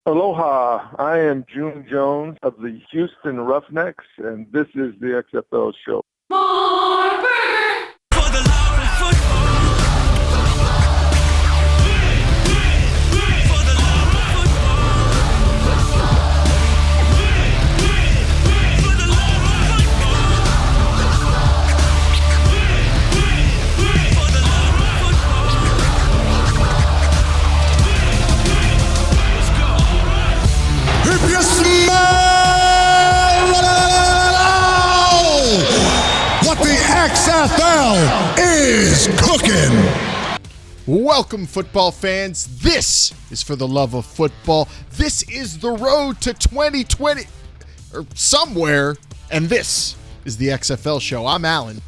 Aloha, I am June Jones of the Houston Roughnecks, and this is the XFL show. For the love of football. For the love of football. For the love of football. For the love of football. Let's go. If you smell what the XFL is cooking. Welcome, football fans. This is For the Love of Football. This is the road to 2020 or somewhere, and this is the XFL show. I'm Alan.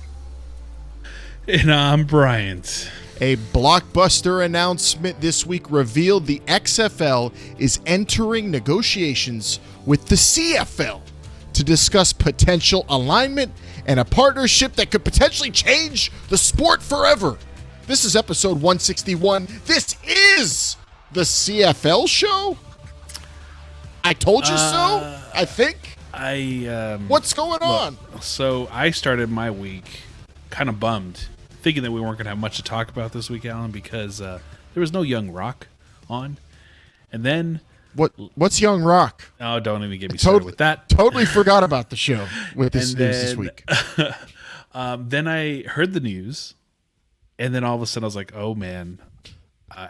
And I'm Bryant. A blockbuster announcement this week revealed the XFL is entering negotiations with the CFL to discuss potential alignment and a partnership that could potentially change the sport forever. This is episode 161. This is the CFL show. I told you so, I think. What's going on? So I started my week kind of bummed, thinking that we weren't going to have much to talk about this week, Alan, because there was no Young Rock on. And then... What's Young Rock? Oh, don't even get me started with that. Totally forgot about the show with this news this week. Then I heard the news, and then all of a sudden I was like, oh, man,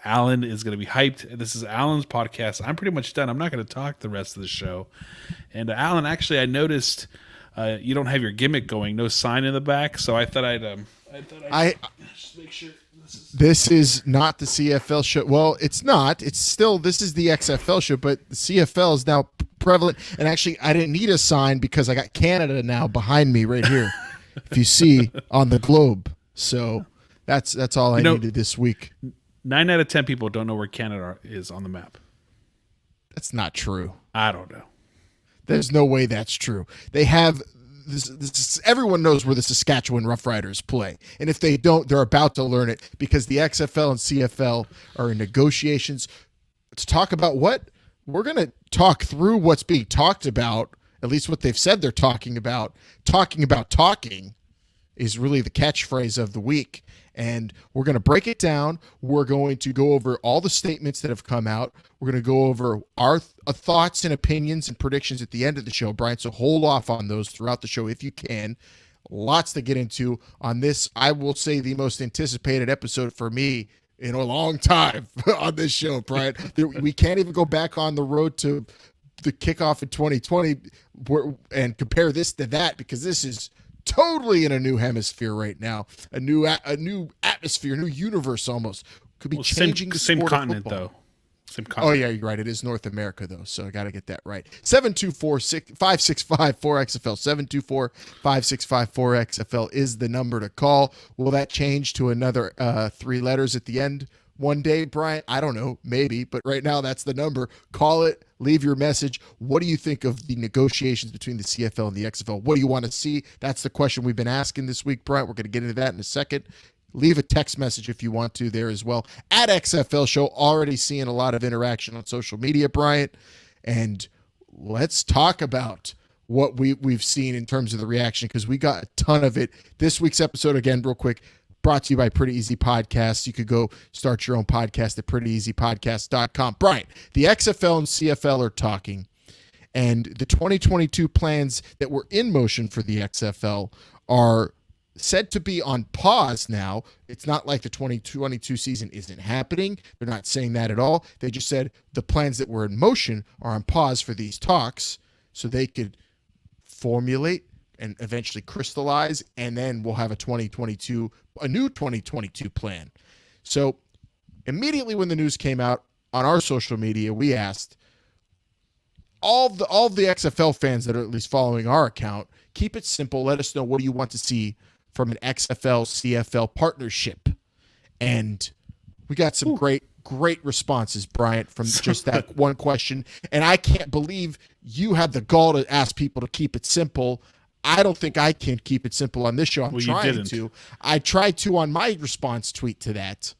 Alan is going to be hyped. This is Alan's podcast. I'm pretty much done. I'm not going to talk the rest of the show. And Alan, actually, I noticed you don't have your gimmick going, no sign in the back, so I thought I'd just make sure. This is not the CFL show. Well, it's not. It's still, this is the XFL show, but the CFL is now prevalent. And actually, I didn't need a sign because I got Canada now behind me right here, if you see on the globe. So that's all I needed this week. 9 out of 10 people don't know where Canada is on the map. That's not true. I don't know. There's no way that's true. They have... This, everyone knows where the Saskatchewan Roughriders play. And if they don't, they're about to learn it because the XFL and CFL are in negotiations to talk about what? We're going to talk through what's being talked about, at least what they've said they're talking about. Talking about talking is really the catchphrase of the week. And we're going to break it down. We're going to go over all the statements that have come out. We're going to go over our thoughts and opinions and predictions at the end of the show, Brian. So hold off on those throughout the show if you can. Lots to get into on this. I will say the most anticipated episode for me in a long time on this show, Brian. We can't even go back on the road to the kickoff in 2020 and compare this to that because this is totally in a new hemisphere right now, a new atmosphere, new universe almost. Could be changing the same sport continent of football. though. Same continent. Oh yeah, you're right. It is North America though, so I got to get that right. 724-565-4XFL. 724-565-4XFL is the number to call. Will that change to another 3 letters at the end one day, Brian? I don't know, maybe, but right now that's the number. Call it, leave your message. What do you think of the negotiations between the CFL and the XFL? What do you want to see? That's the question we've been asking this week, Brian. We're going to get into that in a second. Leave a text message if you want to there as well. At XFL Show, already seeing a lot of interaction on social media, Brian. And let's talk about what we've seen in terms of the reaction because we got a ton of it. This week's episode, again, real quick, brought to you by Pretty Easy Podcasts. You could go start your own podcast at prettyeasypodcast.com. Brian, the XFL and CFL are talking, and the 2022 plans that were in motion for the XFL are said to be on pause now. It's not like the 2022 season isn't happening. They're not saying that at all. They just said the plans that were in motion are on pause for these talks so they could formulate and eventually crystallize, and then we'll have a new 2022 plan. So immediately when the news came out on our social media, we asked all the XFL fans that are at least following our account, keep it simple. Let us know, what do you want to see from an XFL CFL partnership? And we got some great responses, Bryant, from just that one question. And I can't believe you had the gall to ask people to keep it simple. I don't think I can keep it simple on this show. I'm trying to. I tried to on my response tweet to that,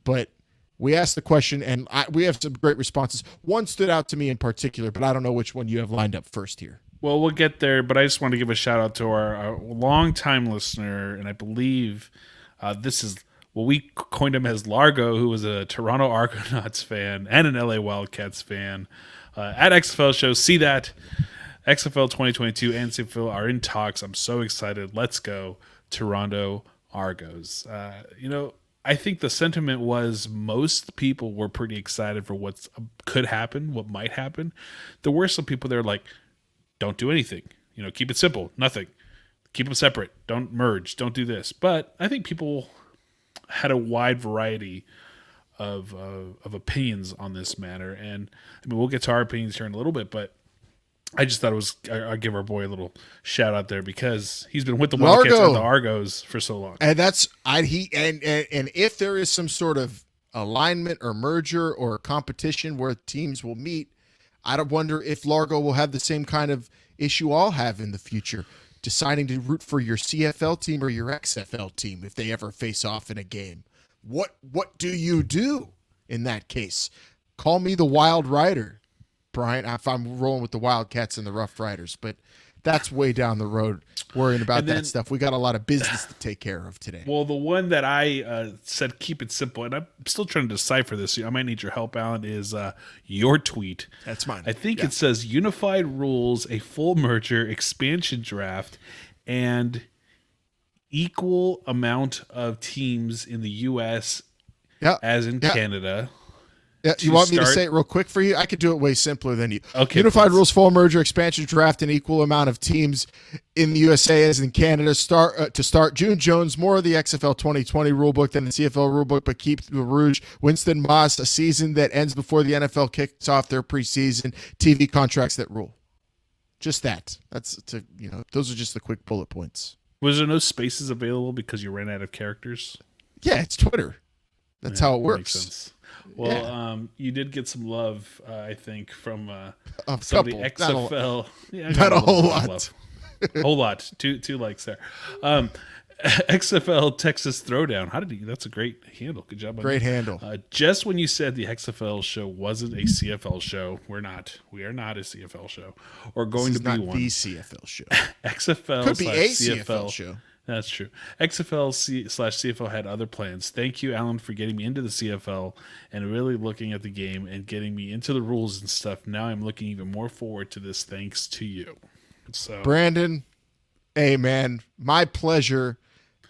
but We asked the question, and we have some great responses. One stood out to me in particular, but I don't know which one you have lined up first here. Well, we'll get there, but I just want to give a shout out to our longtime listener, and I believe this is well, we coined him as Largo, who was a Toronto Argonauts fan and an LA Wildcats fan. At XFL Show, see that XFL 2022 and CFL are in talks. I'm so excited. Let's go, Toronto Argos. I think the sentiment was most people were pretty excited for what could happen, what might happen. There were some people there like, don't do anything. Keep it simple, nothing. Keep them separate. Don't merge. Don't do this. But I think people had a wide variety of opinions on this matter, and I mean we'll get to our opinions here in a little bit, but I just thought I'll give our boy a little shout out there because he's been with the Wildcats and the Argos for so long. And and if there is some sort of alignment or merger or competition where teams will meet, I don't wonder if Largo will have the same kind of issue I'll have in the future, deciding to root for your CFL team or your XFL team if they ever face off in a game. What do you do in that case? Call me the Wild Rider, Brian, if I'm rolling with the Wildcats and the Rough Riders, but that's way down the road worrying about that stuff. We got a lot of business to take care of today. Well, the one that I said keep it simple, and I'm still trying to decipher this. I might need your help, Alan, is your tweet. That's mine. I think it says unified rules, a full merger, expansion draft, and equal amount of teams in the U.S. as in Canada. Yeah, you want me to say it real quick for you? I could do it way simpler than you. Okay, unified please. rules, full merger, expansion draft, and equal amount of teams in the USA as in Canada. To start, June Jones, more of the XFL 2020 rulebook than the CFL rulebook, but keep the Rouge. Winston Moss, a season that ends before the NFL kicks off their preseason. TV contracts that rule. Just that. Those are just the quick bullet points. Was there no spaces available because you ran out of characters? Yeah, it's Twitter. That's how it works. Makes sense. Well, you did get some love, I think, from a some couple. of the XFL. Not a whole lot. Whole lot. Two likes there. XFL Texas Throwdown. How did he? That's a great handle. Good job. Great handle. Just when you said the XFL show wasn't a CFL show, we are not a CFL show, or going to be one. The CFL show. XFL could be a CFL CFL show. That's true. XFL/CFL had other plans. Thank you, Alan, for getting me into the CFL and really looking at the game and getting me into the rules and stuff. Now I'm looking even more forward to this thanks to you. So, Brandon, hey man, my pleasure.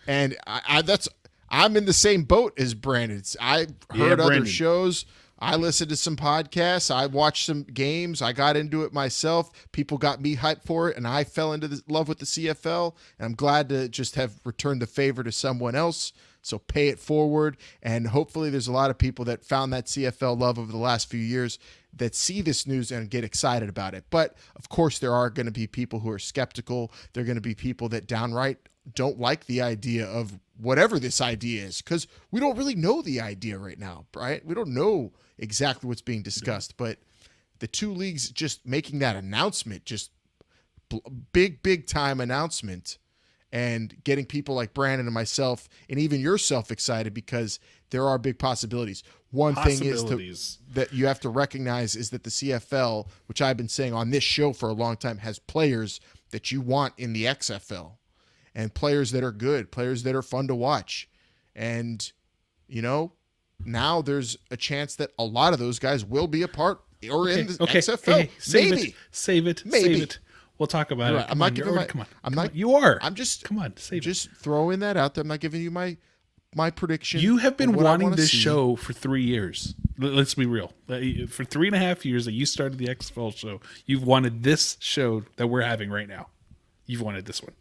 And I'm in the same boat as Brandon. I heard other shows. I listened to some podcasts. I watched some games. I got into it myself. People got me hyped for it, and I fell into love with the CFL. And I'm glad to just have returned the favor to someone else. So pay it forward. And hopefully there's a lot of people that found that CFL love over the last few years that see this news and get excited about it. But, of course, there are going to be people who are skeptical. There are going to be people that downright don't like the idea of whatever this idea is, because we don't really know the idea right now, right? We don't know exactly what's being discussed, but the two leagues just making that announcement, just big time announcement, and getting people like Brandon and myself and even yourself excited because there are big possibilities. One thing is that you have to recognize is that the CFL, which I've been saying on this show for a long time, has players that you want in the XFL. And players that are good, players that are fun to watch. And, now there's a chance that a lot of those guys will be a part or in the XFL. Hey, save it. We'll talk about it. Right. I'm not giving my. Come on. I'm not. You are. I'm just. Come on. Save just throwing that out there. I'm not giving you my prediction. You have been wanting this show for 3 years. Let's be real. For 3.5 years that you started the XFL show, you've wanted this show that we're having right now. You've wanted this one.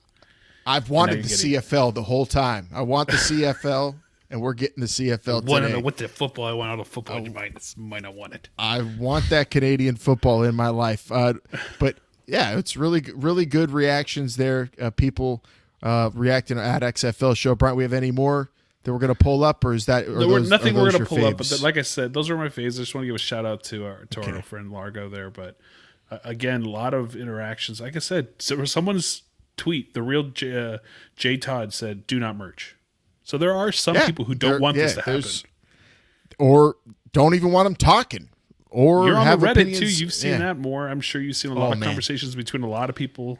I've wanted the CFL the whole time. I want the CFL, and we're getting the CFL today. What the football? I want all the football. You might not want it. I want that Canadian football in my life. But yeah, it's really good reactions there. People reacting at XFL show. Brian, we have any more that we're going to pull up, or is that? Nothing we're going to pull up. But like I said, those are my faves. I just want to give a shout out to our friend Largo there. But again, a lot of interactions. Like I said, someone's tweet, the real J Todd said, "Do not merge." So there are some people who don't want this to happen. or don't even want them talking, or You're on have the Reddit opinions. too. You've seen that more. I'm sure you've seen a lot of conversations betwing a lot of people.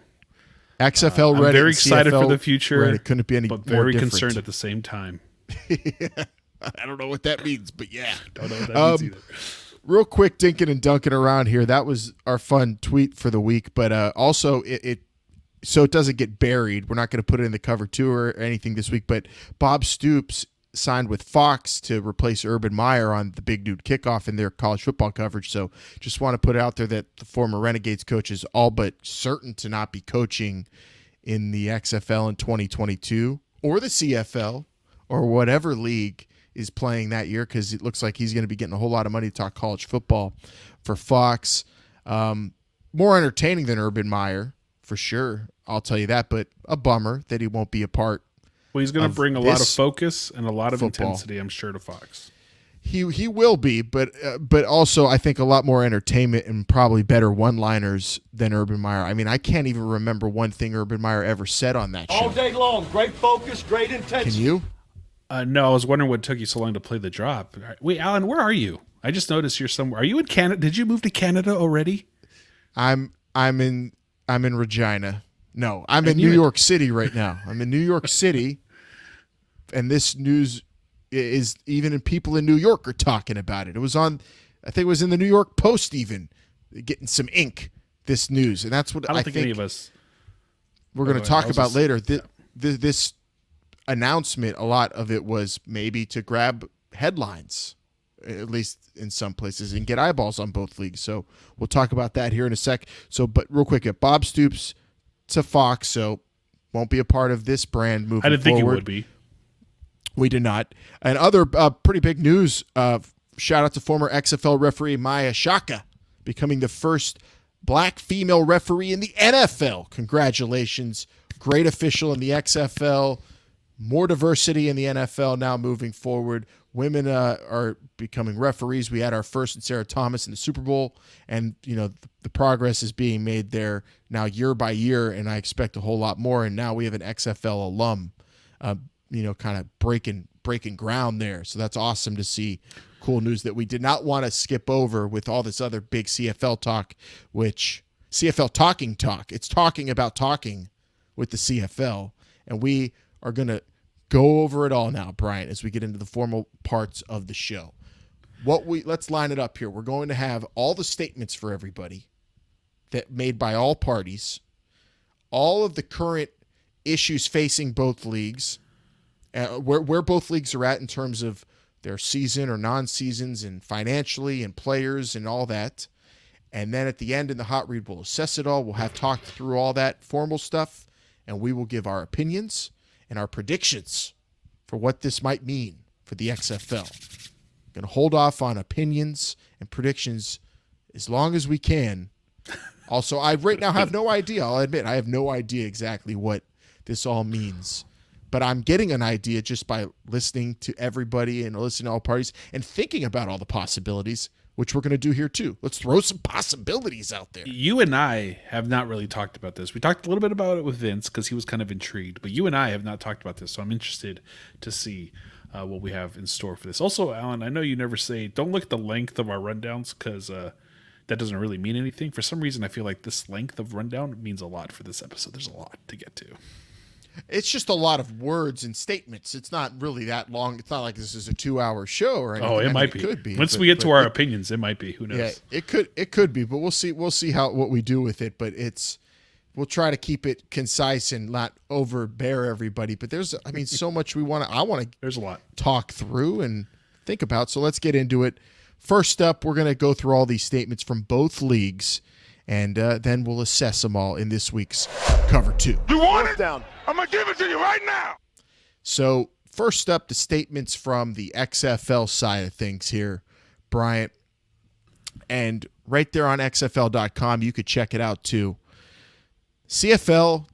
XFL Reddit. I'm very excited CFL for the future. Reddit couldn't be any but more very different. concerned at the same time. I don't know what that means, but yeah. Don't know what that means either. Real quick, dinking and dunking around here. That was our fun tweet for the week, but also so it doesn't get buried. We're not going to put it in the cover two or anything this week, but Bob Stoops signed with Fox to replace Urban Meyer on the Big Dude Kickoff in their college football coverage. So just want to put out there that the former Renegades coach is all but certain to not be coaching in the XFL in 2022 or the CFL or whatever league is playing that year, because it looks like he's going to be getting a whole lot of money to talk college football for Fox. More entertaining than Urban Meyer, for sure. I'll tell you that, but a bummer that he won't be a part. Well, he's going to bring a lot of focus and a lot of football. intensity, I'm sure, to Fox. He will be, but also I think a lot more entertainment and probably better one-liners than Urban Meyer. I mean, I can't even remember one thing Urban Meyer ever said on that show. All day long, great focus, great intensity. Can you? No, I was wondering what took you so long to play the drop. Wait, Alan, where are you? I just noticed you're somewhere. Are you in Canada? Did you move to Canada already? I'm in Regina. No, I'm in New York City right now. I'm in New York City, and this news is even people in New York are talking about it. It was on, I think it was in the New York Post even, getting some ink, this news. And that's what I don't think any of us. We're going to talk about later. This announcement, a lot of it was maybe to grab headlines, at least in some places, and get eyeballs on both leagues. So we'll talk about that here in a sec. So, but real quick, Bob Stoops to Fox, so won't be a part of this brand moving forward. I didn't think it would be. We did not. And other pretty big news, shout out to former XFL referee Maya Shaka, becoming the first black female referee in the NFL. Congratulations. Great official in the XFL. More diversity in the NFL now moving forward. Women are becoming referees. We had our first in Sarah Thomas in the Super Bowl, and the progress is being made there now year by year, and I expect a whole lot more. And now we have an XFL alum, kind of breaking ground there. So that's awesome to see. Cool news that we did not want to skip over with all this other big CFL talk, which CFL talking talk. It's talking about talking with the CFL, and we are going to go over it all now, Brian, as we get into the formal parts of the show. Let's line it up here. We're going to have all the statements for everybody that made by all parties, all of the current issues facing both leagues, where both leagues are at in terms of their season or non-seasons and financially and players and all that. And then at the end in the hot read, we'll assess it all. We'll have talked through all that formal stuff, and we will give our opinions and our predictions for what this might mean for the XFL. Going to hold off on opinions and predictions as long as we can. Also, I right now have no idea. I'll admit I have no idea exactly what this all means. But I'm getting an idea just by listening to everybody and listening to all parties and thinking about all the possibilities, which we're going to do here too. Let's throw some possibilities out there. You and I have not really talked about this. We talked a little bit about it with Vince because he was kind of intrigued, but you and I have not talked about this, so I'm interested to see what we have in store for this. Also, Alan, I know you never say, don't look at the length of our rundowns because that doesn't really mean anything. For some reason, I feel like this length of rundown means a lot for this episode. There's a lot to get to. It's just a lot of words and statements. It's not really that long. It's not like this is a 2-hour show or anything. Oh, it might be. Could be. Once we get to our opinions, it might be. Who knows? Yeah, it could be, but we'll see. We'll see what we do with it. But we'll try to keep it concise and not overbear everybody. But there's so much I want to. There's a lot talk through and think about. So let's get into it. First up, we're going to go through all these statements from both leagues. And then we'll assess them all in this week's Cover 2. You want it? Down. I'm going to give it to you right now. So first up, the statements from the XFL side of things here, Bryant. And right there on XFL.com, you could check it out too. XFL and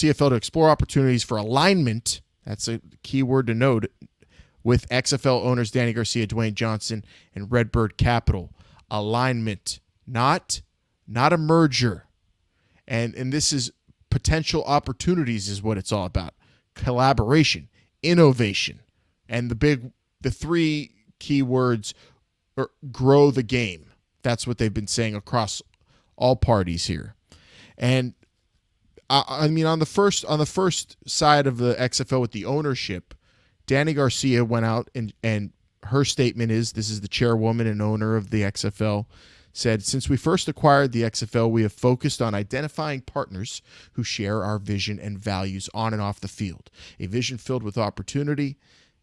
CFL to explore opportunities for alignment. That's a key word to note with XFL owners Danny Garcia, Dwayne Johnson, and Redbird Capital. Alignment, not a merger. And this is potential opportunities is what it's all about. Collaboration, innovation. And the big the three key words are grow the game. That's what they've been saying across all parties here. And I mean, on the first side of the XFL with the ownership, Danny Garcia went out and her statement is, this is the chairwoman and owner of the XFL, said, since we first acquired the XFL, we have focused on identifying partners who share our vision and values on and off the field. A vision filled with opportunity,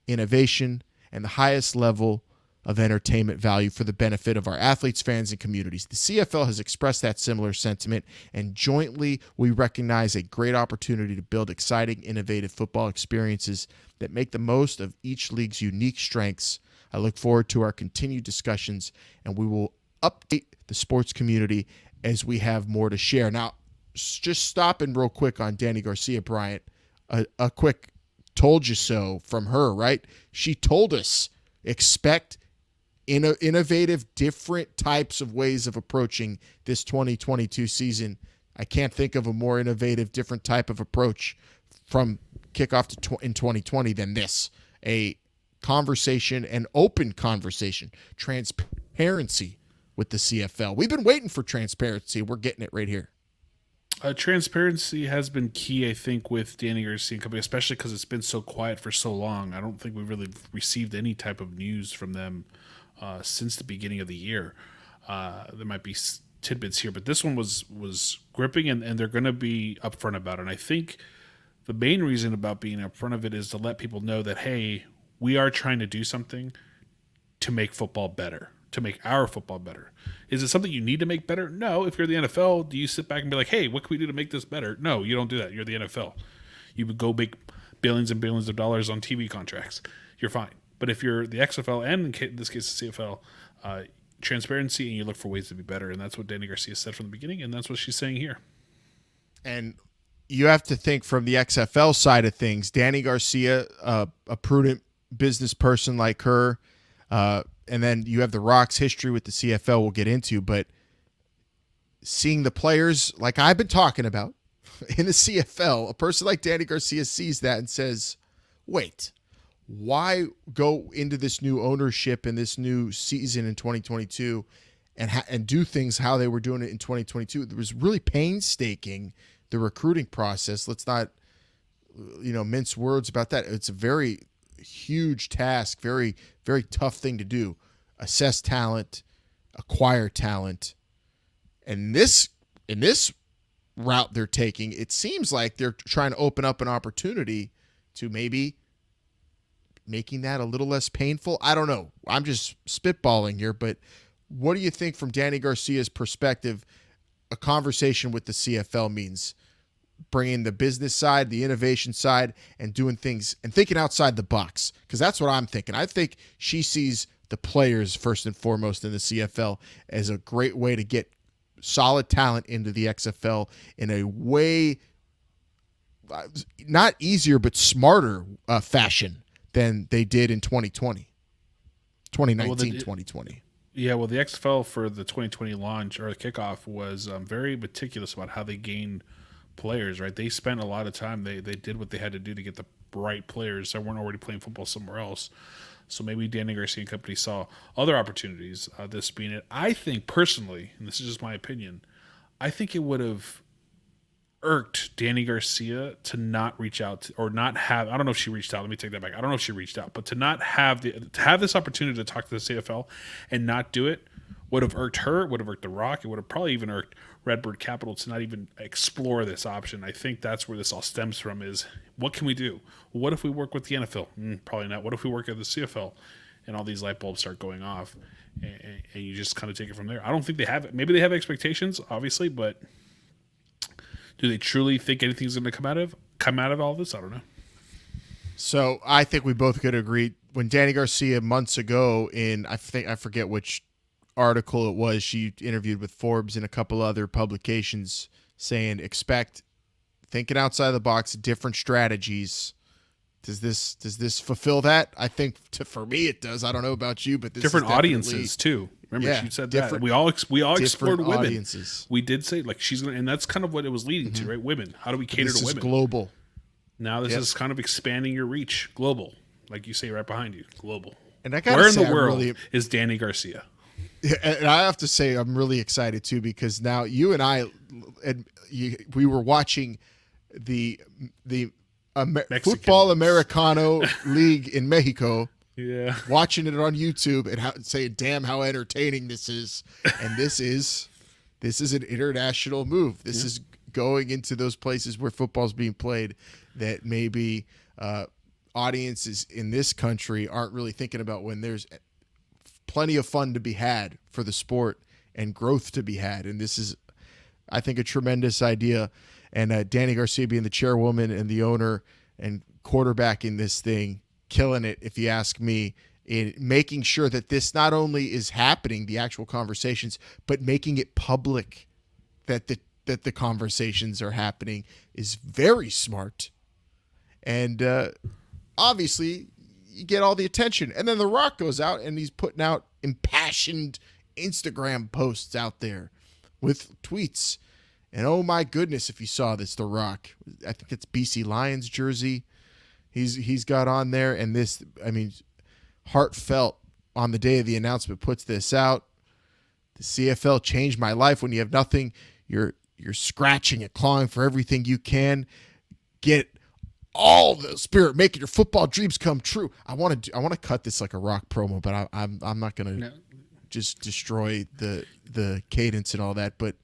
innovation, and the highest level of entertainment value for the benefit of our athletes, fans, and communities. The CFL has expressed that similar sentiment, and jointly we recognize a great opportunity to build exciting, innovative football experiences that make the most of each league's unique strengths. I look forward to our continued discussions, and we will update the sports community as we have more to share. Now, just stopping real quick on Danny Garcia, Bryant, a quick told you so from her, right? She told us, expect innovative, different types of ways of approaching this 2022 season. I can't think of a more innovative, different type of approach from kickoff to in 2020 than this. A conversation, an open conversation, transparency with the CFL. We've been waiting for transparency. We're getting it right here. Transparency has been key, I think, with Danny Garcia and company, especially because it's been so quiet for so long. I don't think we've really received any type of news from them since the beginning of the year. There might be tidbits here, but this one was gripping, and they're going to be upfront about it. And I think the main reason about being upfront of it is to let people know that, hey, we are trying to do something to make football better, to make our football better. Is it something you need to make better? No. If you're the NFL, do you sit back and be like, hey, what can we do to make this better? No, you don't do that. You're the NFL. You would go make billions and billions of dollars on TV contracts. You're fine. But if you're the XFL and in this case the CFL, transparency, and you look for ways to be better. And that's what Danny Garcia said from the beginning, and that's what she's saying here. And you have to think from the XFL side of things, Danny Garcia, a prudent business person like her, and then you have the Rock's history with the CFL we'll get into, but seeing the players like I've been talking about in the CFL, a person like Danny Garcia sees that and says, wait, why go into this new ownership and this new season in 2022 and do things how they were doing it in 2022? It was really painstaking, the recruiting process. Let's not, mince words about that. It's a very huge task, very, very tough thing to do. Assess talent, acquire talent. And in this route they're taking, it seems like they're trying to open up an opportunity to maybe making that a little less painful. I don't know. I'm just spitballing here, but what do you think from Danny Garcia's perspective a conversation with the CFL means? Bringing the business side, the innovation side, and doing things and thinking outside the box, because that's what I'm thinking. I think she sees the players first and foremost in the CFL as a great way to get solid talent into the XFL in a way not easier but smarter fashion than they did in 2020, 2020. Yeah, well, the XFL for the 2020 launch or the kickoff was very meticulous about how they gained players, right? They spent a lot of time. They did what they had to do to get the right players that weren't already playing football somewhere else. So maybe Danny Garcia and company saw other opportunities, this being it. I think personally, and this is just my opinion, I think it would have irked Danny Garcia to not reach out to, or not have, I don't know if she reached out. Let me take that back. I don't know if she reached out, but to not have to have this opportunity to talk to the CFL and not do it would have irked her, would have irked The Rock. It would have probably even irked Redbird Capital to not even explore this option. I think that's where this all stems from is, what can we do? What if we work with the NFL? Probably not. What if we work at the CFL? And all these light bulbs start going off, and you just kind of take it from there. I don't think they have it. Maybe they have expectations, obviously, but do they truly think anything's going to come out of all this? I don't know. So I think we both could agree. When Danny Garcia months ago I forget which article it was, she interviewed with Forbes and a couple other publications saying expect thinking outside the box, different strategies. Does this fulfill that? I think for me it does. I don't know about you, but this different is audiences too. Remember, she said that we all explored women. Audiences. We did say like she's gonna, and that's kind of what it was leading to, right? Women. How do we cater to women? This is global. Now this is kind of expanding your reach, global, like you say right behind you, global. And I gotta Where in say, the world really, is Danny Garcia? and I have to say, I'm really excited too, because now you and I, we were watching the Football Americano League in Mexico, Yeah. watching it on YouTube and saying, "Damn, how entertaining this is!" And this is an international move. This is going into those places where football's being played that maybe audiences in this country aren't really thinking about, when there's plenty of fun to be had for the sport and growth to be had. And this is, I think, a tremendous idea. And Danny Garcia being the chairwoman and the owner and quarterbacking this thing, killing it, if you ask me, in making sure that this not only is happening, the actual conversations, but making it public that the conversations are happening, is very smart. And obviously, you get all the attention. And then The Rock goes out and he's putting out impassioned Instagram posts out there with tweets. And oh my goodness, if you saw this, The Rock, I think it's BC Lions jersey he's got on there. And this, I mean, heartfelt, on the day of the announcement, puts this out. The CFL changed my life. When you have nothing, you're scratching and clawing for everything you can. Get all the spirit, making your football dreams come true. I want to cut this like a Rock promo, but I'm not gonna just destroy the cadence and all that. But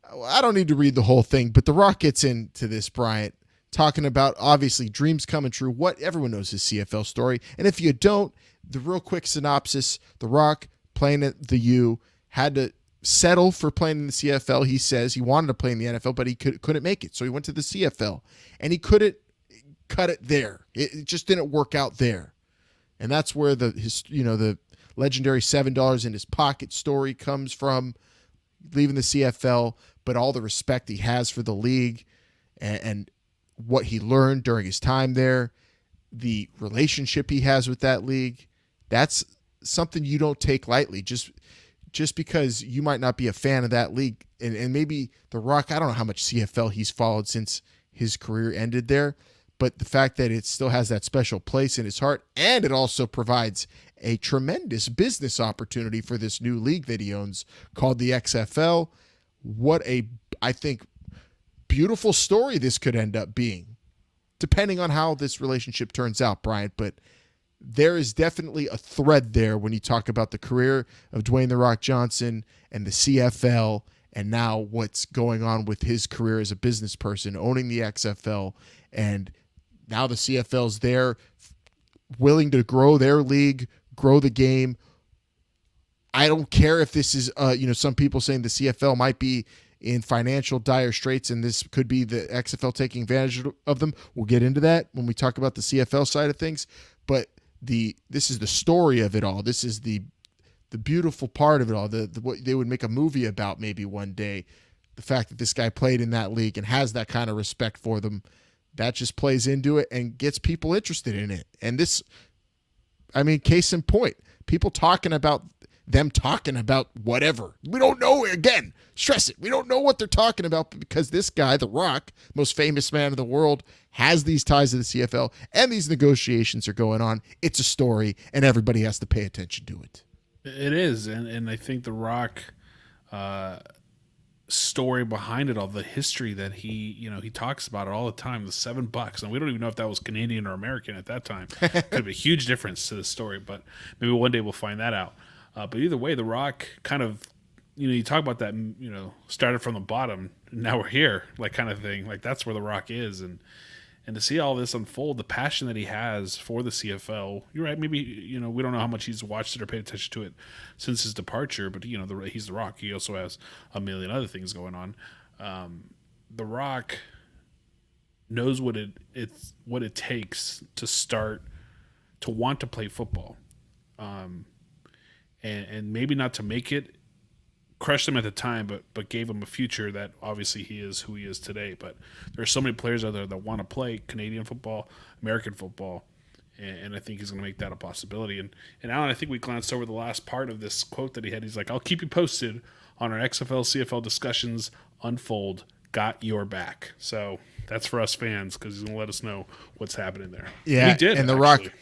I don't need to read the whole thing. But The Rock gets into this, Bryant, talking about, obviously, dreams coming true. What everyone knows his CFL story, and if you don't, the real quick synopsis: The Rock, playing at the U, had to settle for playing in the CFL. He says he wanted to play in the NFL, but he couldn't make it, so he went to the CFL, and he couldn't cut it there. It just didn't work out there. And that's where the legendary $7 in his pocket story comes from, leaving the CFL, but all the respect he has for the league and what he learned during his time there, the relationship he has with that league. That's something you don't take lightly. Just because you might not be a fan of that league, and maybe The Rock, I don't know how much CFL he's followed since his career ended there, but the fact that it still has that special place in his heart, and it also provides a tremendous business opportunity for this new league that he owns called the XFL. What I think, beautiful story this could end up being, depending on how this relationship turns out, Bryant. But there is definitely a thread there when you talk about the career of Dwayne "The Rock" Johnson and the CFL, and now what's going on with his career as a business person, owning the XFL, and now the CFL's there, willing to grow their league, grow the game. I don't care if this is, some people saying the CFL might be in financial dire straits, and this could be the XFL taking advantage of them. We'll get into that when we talk about the CFL side of things. But this is the story of it all. This is the beautiful part of it all. What they would make a movie about maybe one day. The fact that this guy played in that league and has that kind of respect for them, that just plays into it and gets people interested in it. And this, I mean, case in point, people talking about whatever. We don't know, again, stress it. We don't know what they're talking about, because this guy, The Rock, most famous man in the world, has these ties to the CFL, and these negotiations are going on. It's a story, and everybody has to pay attention to it. It is. And I think The Rock story behind it all, the history that he talks about it all the time, the $7, and we don't even know if that was Canadian or American at that time. Could have a huge difference to the story, but maybe one day we'll find that out. But either way, The Rock kind of, you talk about that, started from the bottom, and now we're here, like, kind of thing. Like, that's where The Rock is, and to see all this unfold, the passion that he has for the CFL. You're right. Maybe, we don't know how much he's watched it or paid attention to it since his departure, but he's The Rock. He also has a million other things going on. The Rock knows what it takes to start to want to play football, and maybe not to make it, crushed him at the time, but gave him a future that obviously he is who he is today. But there are so many players out there that want to play Canadian football, American football, and I think he's going to make that a possibility. And Alan, I think we glanced over the last part of this quote that he had. He's like, "I'll keep you posted on our XFL CFL discussions unfold. Got your back." So that's for us fans, because he's going to let us know what's happening there. Yeah, he did. And The actually. Rock,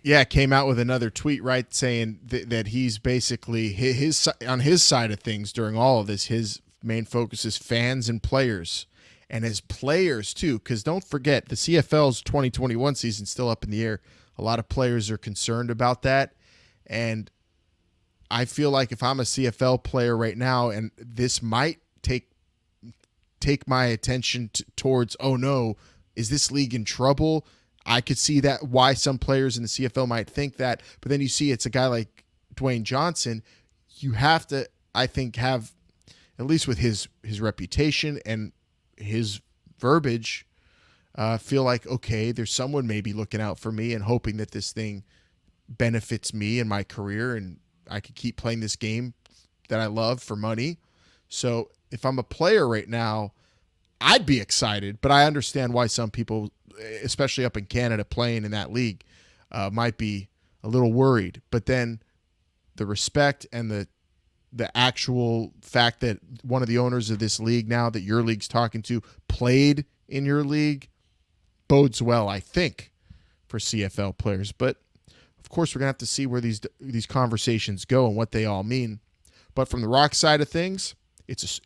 Yeah, came out with another tweet, right, saying that he's basically his on his side of things during all of this. His main focus is fans and players, and as players too, because don't forget the CFL's 2021 season still up in the air. A lot of players are concerned about that, and I feel like if I'm a CFL player right now, and this might take my attention towards, oh no, is this league in trouble? I could see that why some players in the CFL might think that, but then you see it's a guy like Dwayne Johnson. You have to, I think, have, at least with his reputation and his verbiage, feel like, okay, there's someone maybe looking out for me and hoping that this thing benefits me and my career and I could keep playing this game that I love for money. So if I'm a player right now, I'd be excited, but I understand why some people, especially up in Canada playing in that league, might be a little worried. But then the respect and the actual fact that one of the owners of this league now that your league's talking to played in your league bodes well, I think, for CFL players. But of course, we're going to have to see where these conversations go and what they all mean. But from the Rock side of things, it's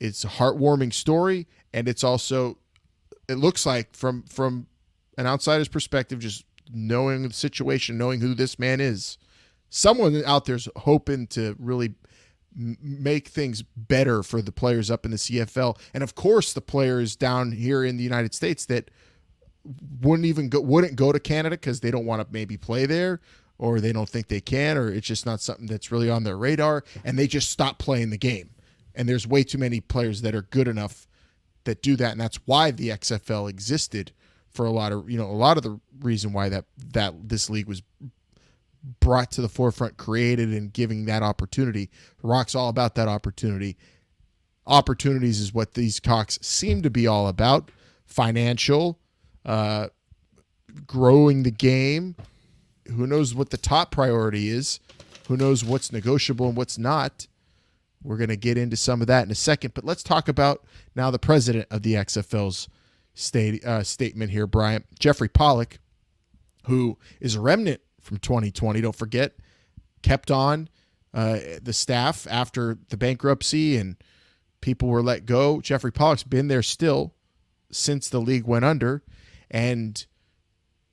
a heartwarming story, and it's also, it looks like from an outsider's perspective, just knowing the situation, knowing who this man is, someone out there's hoping to really make things better for the players up in the CFL, and of course the players down here in the United States that wouldn't go to Canada because they don't want to maybe play there, or they don't think they can, or it's just not something that's really on their radar, and they just stop playing the game. And there's way too many players that are good enough that do that, and that's why the XFL existed for a lot of the reason why that this league was brought to the forefront, created, and giving that opportunity. Rock's all about that opportunity. Opportunities is what these talks seem to be all about. Financial, growing the game. Who knows what the top priority is? Who knows what's negotiable and what's not? We're going to get into some of that in a second, but let's talk about now the president of the XFL's statement here, Bryant. Jeffrey Pollock, who is a remnant from 2020, don't forget, kept on the staff after the bankruptcy and people were let go. Jeffrey Pollock's been there still since the league went under, and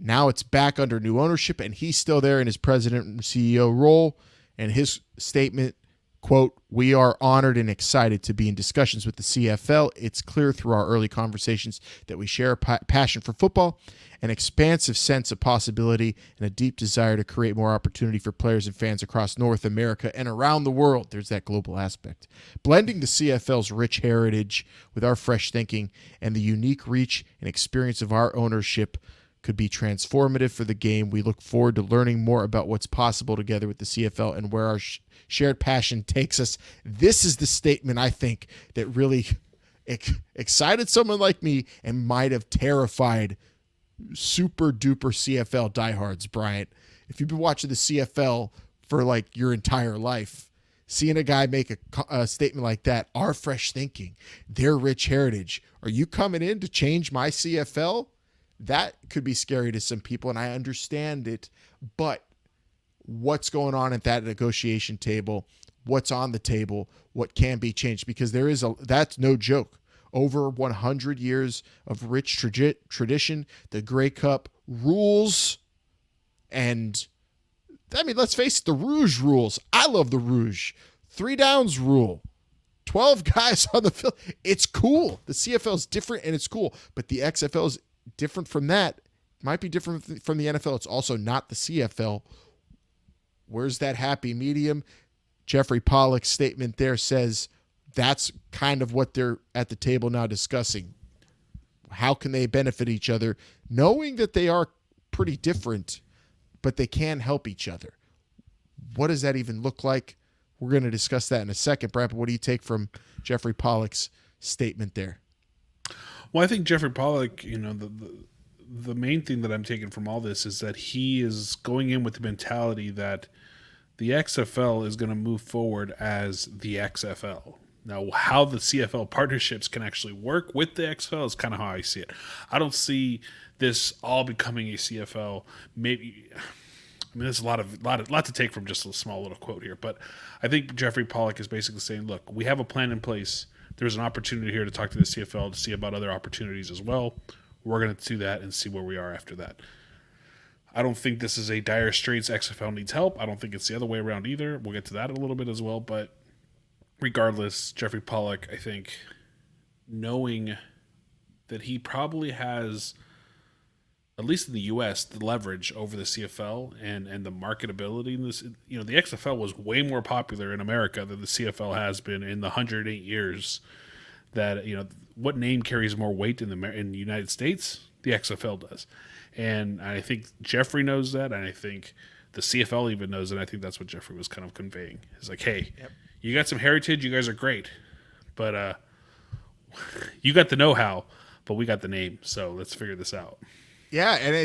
now it's back under new ownership, and he's still there in his president and CEO role. And his statement, quote, "We are honored and excited to be in discussions with the CFL. It's clear through our early conversations that we share a passion for football, an expansive sense of possibility, and a deep desire to create more opportunity for players and fans across North America and around the world." There's that global aspect. Blending the CFL's rich heritage with our fresh thinking and the unique reach and experience of our ownership could be transformative for the game. We look forward to learning more about what's possible together with the CFL and where our shared passion takes us. This is the statement, I think, that really excited someone like me and might have terrified super duper CFL diehards, Bryant. If you've been watching the CFL for like your entire life, seeing a guy make a statement like that, our fresh thinking, their rich heritage, are you coming in to change my CFL? That could be scary to some people, and I understand it, but what's going on at that negotiation table, what's on the table, what can be changed, because that's no joke. Over 100 years of rich tradition, the Grey Cup rules, and I mean, let's face it, the Rouge rules. I love the Rouge. 3 downs rule. 12 guys on the field. It's cool. The CFL is different, and it's cool, but the XFL is different from that. Might be different from the NFL. It's also not the CFL. Where's that happy medium? Jeffrey Pollock's statement there says that's kind of what they're at the table now discussing. How can they benefit each other, knowing that they are pretty different, but they can help each other? What does that even look like? We're going to discuss that in a second. Brad, what do you take from Jeffrey Pollock's statement there? Well, I think Jeffrey Pollock, the main thing that I'm taking from all this is that he is going in with the mentality that the XFL is going to move forward as the XFL. Now, how the CFL partnerships can actually work with the XFL is kind of how I see it. I don't see this all becoming a CFL. Maybe, I mean, there's a lot to take from just a small little quote here, but I think Jeffrey Pollack is basically saying, look, we have a plan in place. There's an opportunity here to talk to the CFL to see about other opportunities as well. We're going to do that and see where we are after that. I don't think this is a dire straits XFL needs help. I don't think it's the other way around either. We'll get to that a little bit as well, but regardless, Jeffrey Pollack, I think, knowing that he probably has, at least in the U.S., the leverage over the CFL and the marketability in this. You know, the XFL was way more popular in America than the CFL has been in the 108 years. That, you know, what name carries more weight in the United States? The XFL does, and I think Jeffrey knows that, and I think the CFL even knows it. I think that's what Jeffrey was kind of conveying. It's like, hey, you got some heritage, you guys are great, but you got the know-how, but we got the name, so let's figure this out. Yeah, and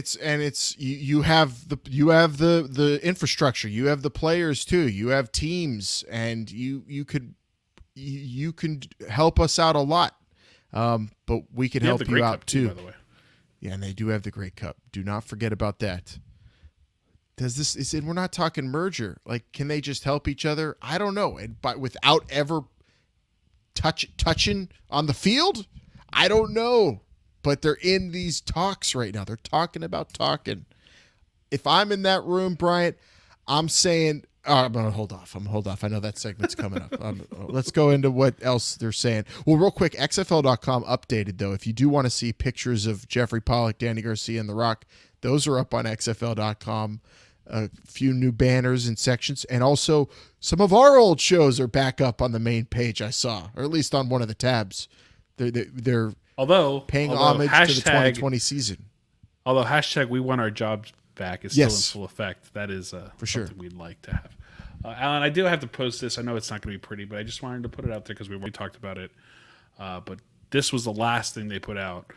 it's you have the infrastructure, you have the players too, you have teams, and you can help us out a lot, but we can help you out too. By the way, yeah, and they do have the Great Cup. Do not forget about that. We're not talking merger. Like, can they just help each other? I don't know, but without ever touching on the field, I don't know. But they're in these talks right now. They're talking about talking. If I'm in that room, Bryant, I'm saying, I'm going to hold off. I know that segment's coming up. Let's go into what else they're saying. Well, real quick, XFL.com updated, though. If you do want to see pictures of Jeffrey Pollack, Danny Garcia, and The Rock, those are up on XFL.com. A few new banners and sections. And also, some of our old shows are back up on the main page, I saw. Or at least on one of the tabs. They're paying homage to the 2020 season. Although hashtag we want our jobs back is still in full effect. That is for something sure we'd like to have. Alan, I do have to post this. I know it's not going to be pretty, but I just wanted to put it out there because we already talked about it. But this was the last thing they put out.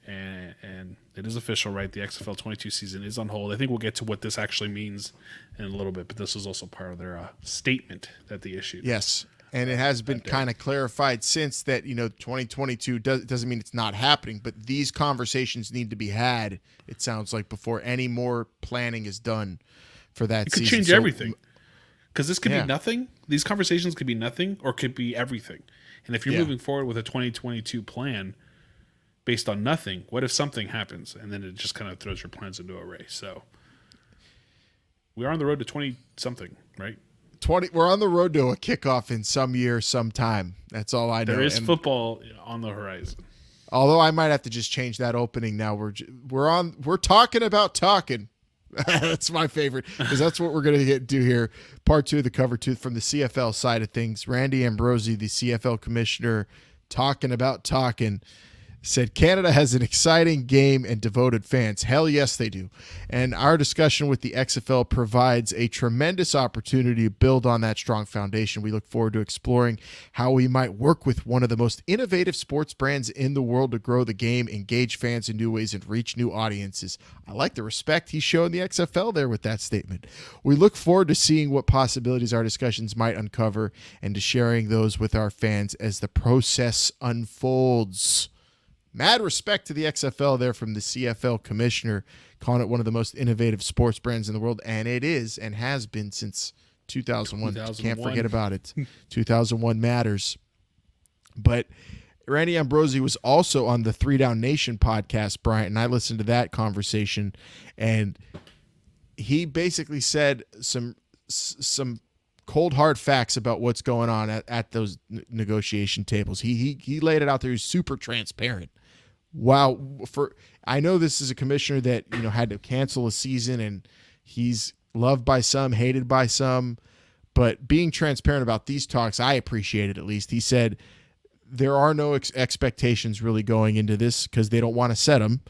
And it is official, right? The XFL 22 season is on hold. I think we'll get to what this actually means in a little bit, but this was also part of their statement that they issued. Yes. And it has been kind of clarified since that, 2022 doesn't mean it's not happening, but these conversations need to be had, it sounds like, before any more planning is done for that season. It could change everything. Because this could be nothing. These conversations could be nothing or could be everything. And if you're moving forward with a 2022 plan based on nothing, what if something happens? And then it just kind of throws your plans into array. So we are on the road to 20-something, right? We're on the road to a kickoff in some year, sometime. That's all I know. There is football on the horizon. Although I might have to just change that opening now. We're talking about talking. That's my favorite, because that's what we're going to do here. Part 2 of the cover 2 from the CFL side of things. Randy Ambrosie, the CFL commissioner, talking about talking. Said Canada has an exciting game and devoted fans. Hell yes, they do. And our discussion with the XFL provides a tremendous opportunity to build on that strong foundation. We look forward to exploring how we might work with one of the most innovative sports brands in the world to grow the game, engage fans in new ways, and reach new audiences. I like the respect he's showing the XFL there with that statement. We look forward to seeing what possibilities our discussions might uncover and to sharing those with our fans as the process unfolds. Mad respect to the XFL there from the CFL commissioner, calling it one of the most innovative sports brands in the world, and it is and has been since 2001. Can't forget about it. 2001 matters. But Randy Ambrosie was also on the 3 Down Nation podcast, Bryant, and I listened to that conversation, and he basically said some cold hard facts about what's going on at those negotiation tables. He laid it out there. He's super transparent. Wow. I know this is a commissioner that, had to cancel a season, and he's loved by some, hated by some, but being transparent about these talks, I appreciate it at least. He said there are no expectations really going into this because they don't want to set them,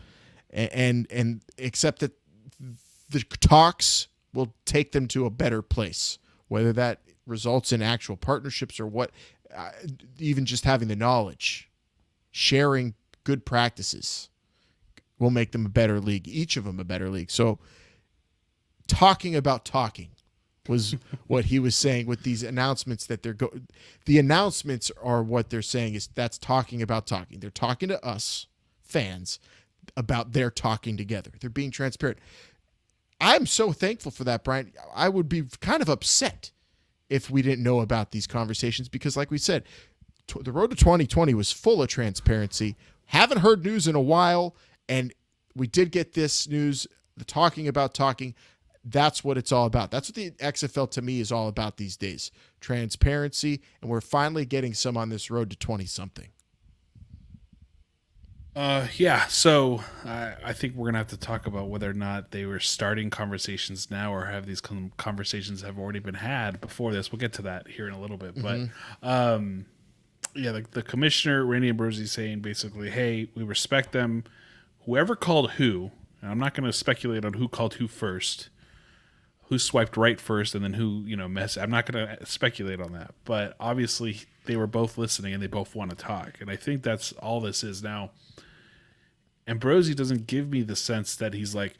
and except that the talks will take them to a better place, whether that results in actual partnerships or what, even just having the knowledge, sharing good practices will make them a better league, each of them a better league. So talking about talking, was what he was saying with these announcements that the announcements are what they're saying is that's talking about talking. They're talking to us fans about their talking together. They're being transparent. I'm so thankful for that, Brian. I would be kind of upset if we didn't know about these conversations because, like we said, the road to 2020 was full of transparency. Haven't heard news in a while, and we did get this news, the talking about talking. That's what it's all about. That's what the XFL to me is all about these days. Transparency, and we're finally getting some on this road to 20-something. Yeah, so I think we're going to have to talk about whether or not they were starting conversations now or have these conversations have already been had before this. We'll get to that here in a little bit. But, yeah, the commissioner, Randy Ambrosi, saying basically, hey, we respect them. Whoever called who, and I'm not going to speculate on who called who first, who swiped right first, and then who, I'm not going to speculate on that. But obviously they were both listening and they both want to talk. And I think that's all this is now. Ambrosi doesn't give me the sense that he's like,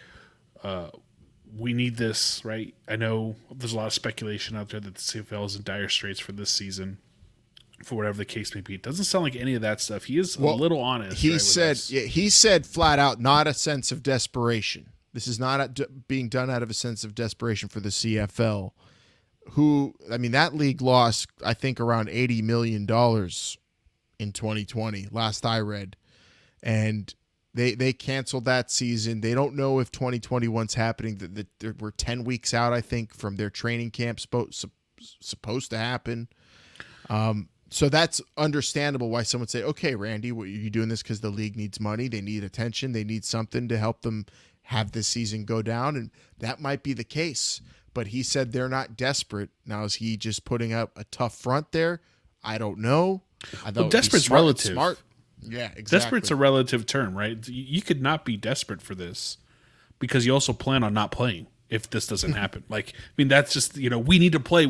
we need this, right? I know there's a lot of speculation out there that the CFL is in dire straits for this season, for whatever the case may be. It doesn't sound like any of that stuff. He is a little honest. He said flat out, not a sense of desperation. This is not being done out of a sense of desperation for the CFL. That league lost, I think, around $80 million in 2020, last I read. And they canceled that season. They don't know if 2021's happening. That we're 10 weeks out, I think, from their training camp supposed to happen. So that's understandable why someone would say, okay, Randy, are you doing this because the league needs money? They need attention. They need something to help them have this season go down. And that might be the case. But he said they're not desperate. Now, is he just putting up a tough front there? I don't know. Well, desperate's relative. Yeah, exactly. Desperate's a relative term, right? You could not be desperate for this because you also plan on not playing if this doesn't happen. That's just, we need to play.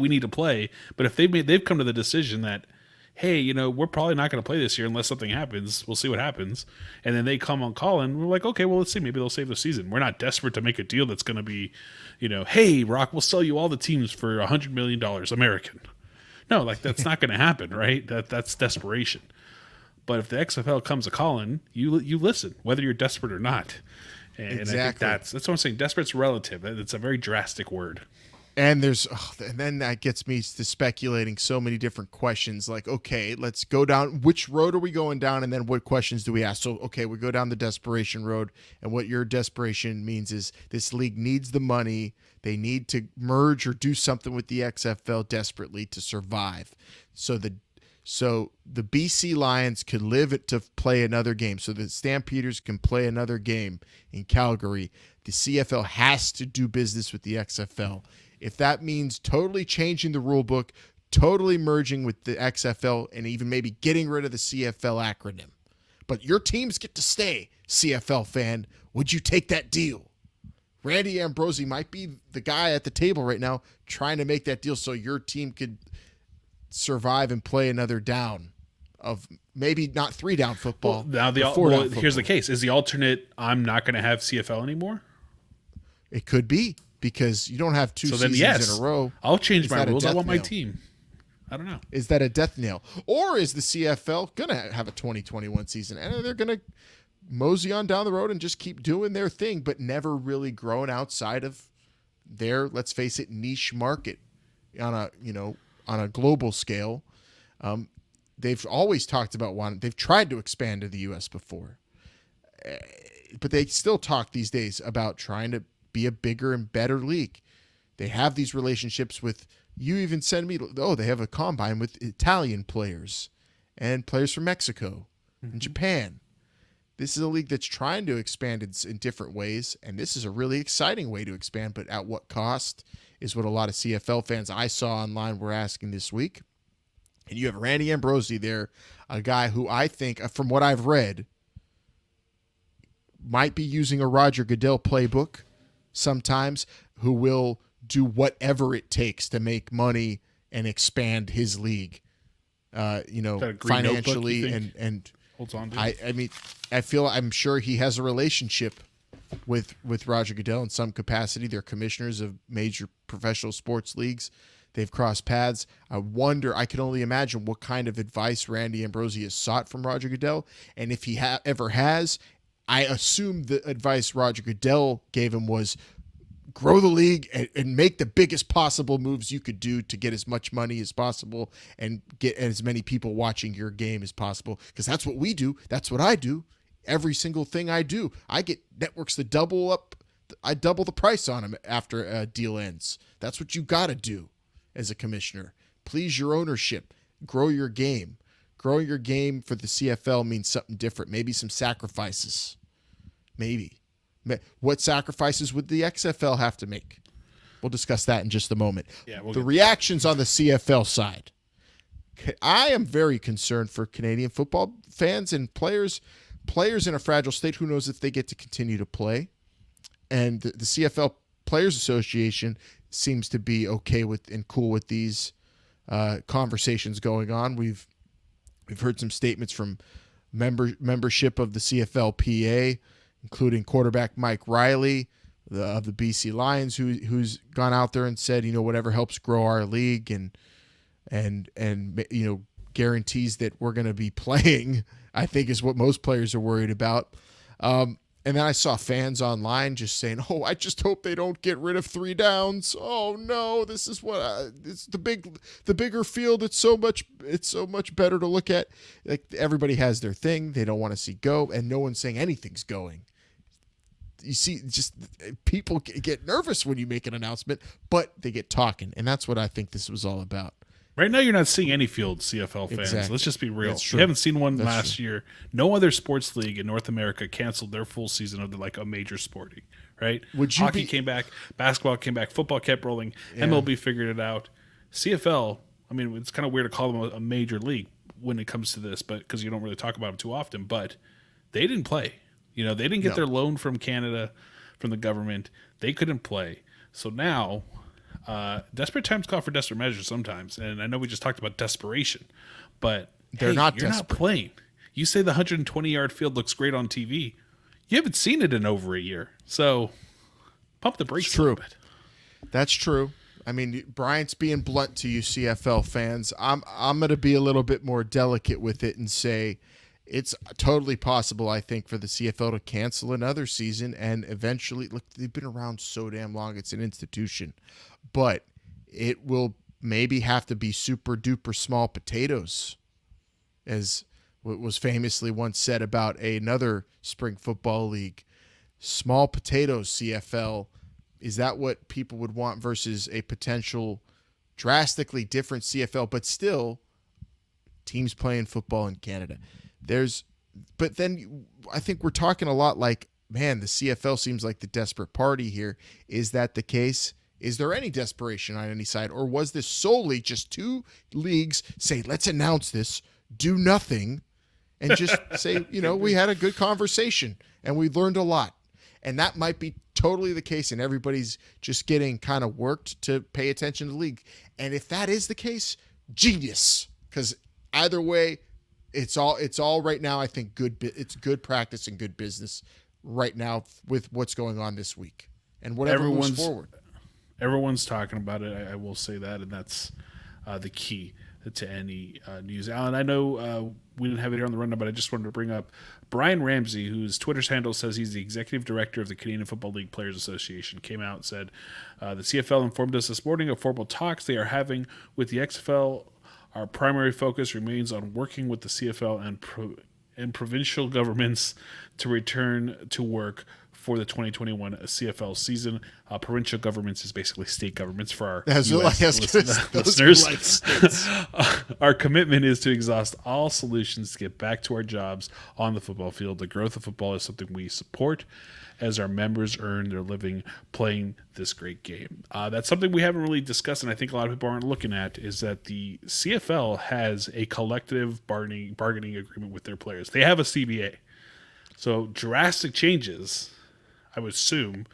But if they've come to the decision that, hey, we're probably not going to play this year unless something happens. We'll see what happens. And then they come on call and we're like, okay, well, let's see. Maybe they'll save the season. We're not desperate to make a deal that's going to be, hey, Rock, we'll sell you all the teams for $100 million American. No, that's not going to happen, right? That's desperation. But if the XFL comes a calling, you listen, whether you're desperate or not. And exactly. I think that's what I'm saying. Desperate's relative. It's a very drastic word. And and then that gets me to speculating so many different questions. Like, okay, let's go down. Which road are we going down? And then what questions do we ask? So, okay, we go down the desperation road. And what your desperation means is this league needs the money. They need to merge or do something with the XFL desperately to survive. So the BC Lions could live it to play another game. So the Stampeders can play another game in Calgary. The CFL has to do business with the XFL. If that means totally changing the rule book, totally merging with the XFL, and even maybe getting rid of the CFL acronym. But your teams get to stay, CFL fan. Would you take that deal? Randy Ambrosi might be the guy at the table right now trying to make that deal so your team could survive and play another down of maybe not 3-down football. Here's the case. Is the alternate I'm not going to have CFL anymore? It could be because you don't have two seasons in a row. I'll change my rules. I want my team. I don't know. Is that a death nail? Or is the CFL going to have a 2021 season and they're going to mosey on down the road and just keep doing their thing but never really growing outside of their, let's face it, niche market on a global scale. They've always talked about they've tried to expand to the U.S. before, but they still talk these days about trying to be a bigger and better league. They have these relationships with, you even send me, they have a combine with Italian players and players from Mexico and Japan. This is a league that's trying to expand in different ways, and this is a really exciting way to expand, but at what cost is what a lot of CFL fans I saw online were asking this week. And you have Randy Ambrosi there, a guy who I think, from what I've read, might be using a Roger Goodell playbook sometimes, who will do whatever it takes to make money and expand his league, financially and holds on to. I'm sure he has a relationship with Roger Goodell in some capacity. They're commissioners of major professional sports leagues. They've crossed paths. I can only imagine what kind of advice Randy Ambrosi has sought from Roger Goodell. And if he ever has, I assume the advice Roger Goodell gave him was grow the league and make the biggest possible moves you could do to get as much money as possible and get as many people watching your game as possible. Because that's what we do. That's what I do. Every single thing I do, I get networks that double up. I double the price on them after a deal ends. That's what you got to do as a commissioner. Please your ownership. Grow your game. Growing your game for the CFL means something different. Maybe some sacrifices. Maybe. What sacrifices would the XFL have to make? We'll discuss that in just a moment. Yeah, the reactions on the CFL side. I am very concerned for Canadian football fans and players in a fragile state. Who knows if they get to continue to play? And the CFL Players Association seems to be okay with and cool with these conversations going on. We've heard some statements from membership of the CFLPA, including quarterback Mike Riley of the BC Lions, who's gone out there and said, whatever helps grow our league and guarantees that we're going to be playing, I think is what most players are worried about. And then I saw fans online just saying, "Oh, I just hope they don't get rid of 3 downs. Oh no, this is what it's the bigger field. It's so much better to look at." Like everybody has their thing they don't want to see go, and no one's saying anything's going. You see, just people get nervous when you make an announcement, but they get talking, and that's what I think this was all about. Right now, you're not seeing any field CFL fans. Exactly. Let's just be real. That's true. You haven't seen one That's last true. year. No other sports league in North America canceled their full season of like a major sporting, right? Hockey came back, basketball came back, football kept rolling, MLB figured it out. CFL, I mean, it's kind of weird to call them a major league when it comes to this, but because you don't really talk about them too often, but they didn't play. They didn't get their loan from Canada, from the government. They couldn't play. So now... desperate times call for desperate measures sometimes, and I know we just talked about desperation, but you're not playing. You say the 120-yard field looks great on TV. You haven't seen it in over a year, so pump the brakes a little bit. That's true. I mean, Bryant's being blunt to you CFL fans. I'm going to be a little bit more delicate with it and say it's totally possible, I think, for the CFL to cancel another season and eventually, look, they've been around so damn long, it's an institution. But it will maybe have to be super duper small potatoes, as what was famously once said about another spring football league. Small potatoes, CFL. Is that what people would want versus a potential drastically different CFL, but still teams playing football in Canada? But then I think we're talking a lot like, man, the CFL seems like the desperate party here. Is that the case? Is there any desperation on any side? Or was this solely just 2 leagues say, let's announce this, do nothing, and just say, we had a good conversation and we learned a lot. And that might be totally the case, and everybody's just getting kind of worked to pay attention to the league. And if that is the case, genius. Because either way, it's all right now, I think it's good practice and good business right now with what's going on this week. And whatever moves forward. Everyone's talking about it. I will say that, and that's the key to any news. Alan, I know we didn't have it here on the rundown, but I just wanted to bring up Brian Ramsey, whose Twitter's handle says he's the executive director of the Canadian Football League Players Association, came out and said, the CFL informed us this morning of formal talks they are having with the XFL. Our primary focus remains on working with the CFL and provincial governments to return to work for the 2021 CFL season. Provincial governments is basically state governments for our US listeners. Our commitment is to exhaust all solutions to get back to our jobs on the football field. The growth of football is something we support as our members earn their living playing this great game. That's something we haven't really discussed, and I think a lot of people aren't looking at, is that the CFL has a collective bargaining agreement with their players. They have a CBA. So drastic changes, I would assume,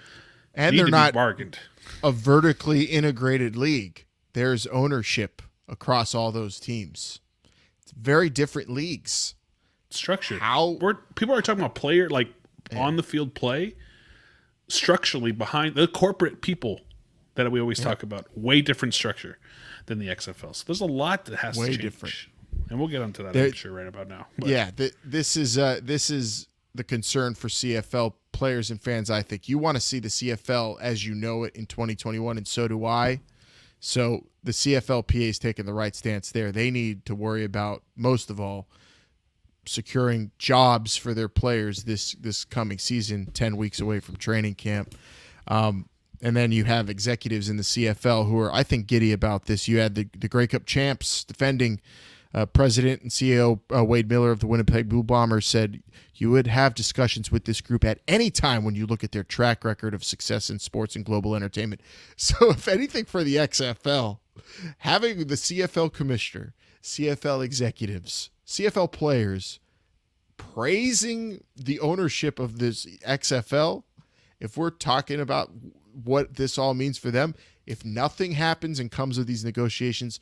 and need they're to not be bargained. A vertically integrated league. There's ownership across all those teams. It's very different leagues. Structure. People are talking about player, like on the field play, structurally behind the corporate people that we always talk about. Way different structure than the XFL. So there's a lot that has to change. Different. And we'll get onto that, I'm sure, right about now. But Yeah, this is the concern for CFL players and fans, I think. You want to see the CFL as you know it in 2021, and so do I. So the CFLPA is taking the right stance there. They need to worry about, most of all, securing jobs for their players this coming season, 10 weeks away from training camp. And then you have executives in the CFL who are, I think, giddy about this. You had the Grey Cup champs defending President and CEO Wade Miller of the Winnipeg Blue Bombers said you would have discussions with this group at any time when you look at their track record of success in sports and global entertainment. So if anything for the XFL, having the CFL commissioner, CFL executives, CFL players praising the ownership of this XFL, if we're talking about what this all means for them, if nothing happens and comes of these negotiations,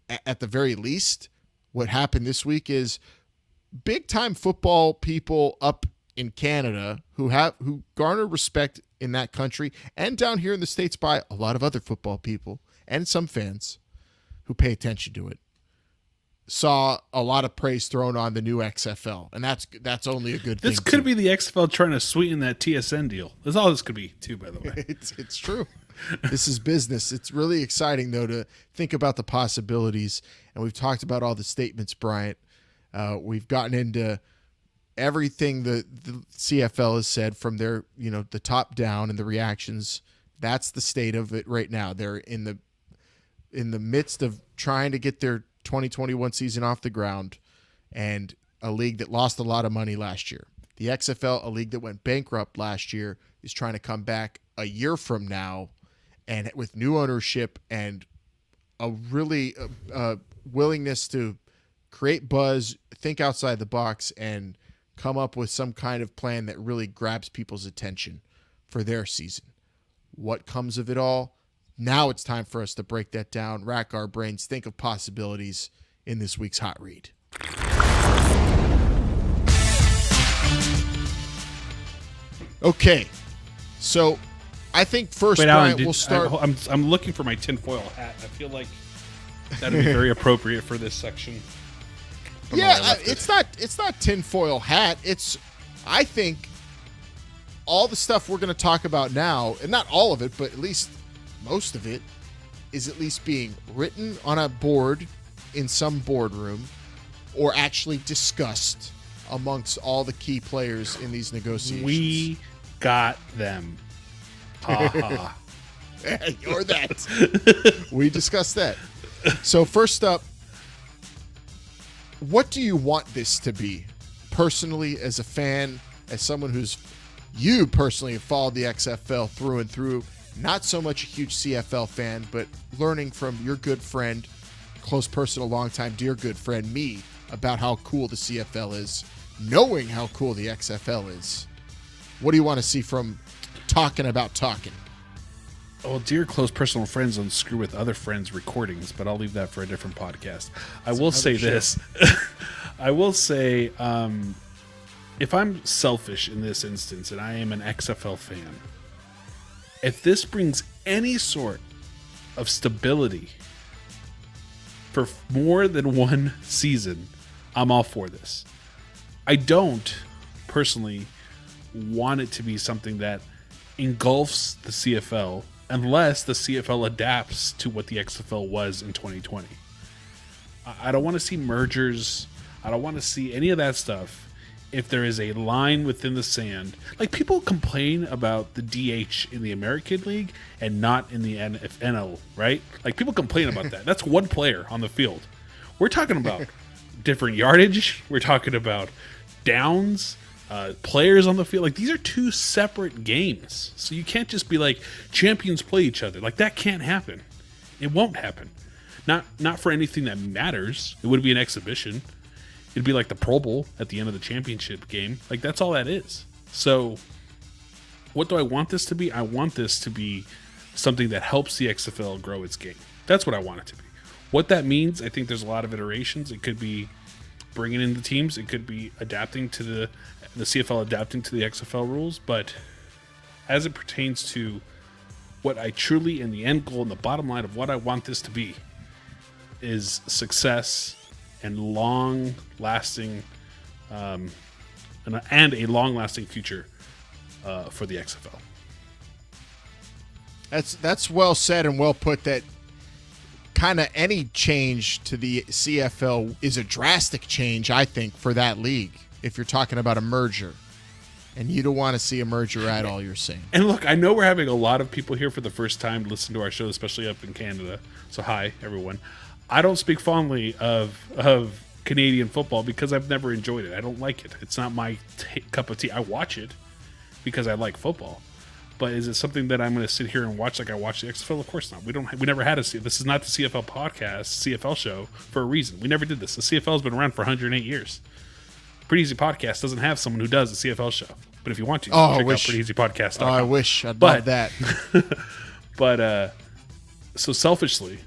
at the very least, what happened this week is big-time football people up in Canada who garner respect in that country and down here in the States by a lot of other football people and some fans who pay attention to it, saw a lot of praise thrown on the new XFL, and that's only a good thing. this could be the XFL trying to sweeten that TSN deal. That's all this could be, too, by the way. It's true. This is business. It's really exciting, though, to think about the possibilities. And we've talked about all the statements, Bryant. We've gotten into everything the CFL has said from their, the top down and the reactions. That's the state of it right now. They're in the midst of trying to get their 2021 season off the ground, and a league that lost a lot of money last year. The XFL, a league that went bankrupt last year, is trying to come back a year from now, and with new ownership and a really willingness to create buzz, think outside the box, and come up with some kind of plan that really grabs people's attention for their season. What comes of it all? Now it's time for us to break that down, rack our brains, think of possibilities in this week's Hot Read. Okay, so I think first, Wait, Brian, Alan, we'll start. I'm looking for my tinfoil hat. I feel like that would be very appropriate for this section. from where I left it. It's not tinfoil hat. It's, I think, all the stuff we're going to talk about now, and not all of it, but at least most of it, is at least being written on a board in some boardroom or actually discussed amongst all the key players in these negotiations. We got them. Ha ha. Or that. We discussed that. So first up, what do you want this to be? Personally, as a fan, as someone who's, you personally have followed the XFL through and through, not so much a huge CFL fan, but learning from your good friend, close personal, longtime, dear good friend, me, about how cool the CFL is, knowing how cool the XFL is. What do you want to see from talking about talking? Well, dear close personal friends don't screw with other friends' recordings, but I'll leave that for a different podcast. I will say this. I will say, if I'm selfish in this instance, and I am an XFL fan, if this brings any sort of stability for more than one season, I'm all for this. I don't, personally, want it to be something that engulfs the CFL unless the CFL adapts to what the XFL was in 2020. I don't want to see mergers. I don't want to see any of that stuff if there is a line within the sand. Like, people complain about the DH in the American League and not in the NL, right? Like, people complain about that. That's one player on the field. We're talking about different yardage. We're talking about downs, players on the field. Like, these are two separate games. So you can't just be like, champions play each other. Like, that can't happen. It won't happen. Not for anything that matters. It would be an exhibition. It'd be like the Pro Bowl at the end of the championship game. Like, that's all that is. So what do I want this to be? I want this to be something that helps the XFL grow its game. That's what I want it to be. What that means, I think there's a lot of iterations. It could be bringing in the teams. It could be adapting to the CFL adapting to the XFL rules. But as it pertains to what I truly, in the end goal and the bottom line of what I want this to be, is success and long-lasting, and a long-lasting future for the XFL. That's well said and well put. That kind of any change to the CFL is a drastic change, I think, for that league. If you're talking about a merger, and you don't want to see a merger at all, you're saying. And look, I know we're having a lot of people here for the first time listen to our show, especially up in Canada. So hi, everyone. I don't speak fondly of Canadian football because I've never enjoyed it. I don't like it. It's not my cup of tea. I watch it because I like football. But is it something that I'm going to sit here and watch like I watch the XFL? Of course not. We never had this is not the CFL podcast, CFL show for a reason. We never did this. The CFL has been around for 108 years. Pretty Easy Podcast doesn't have someone who does a CFL show. But if you want to, check out PrettyEasyPodcast.com. Oh, I wish. I'd love that. But so selfishly,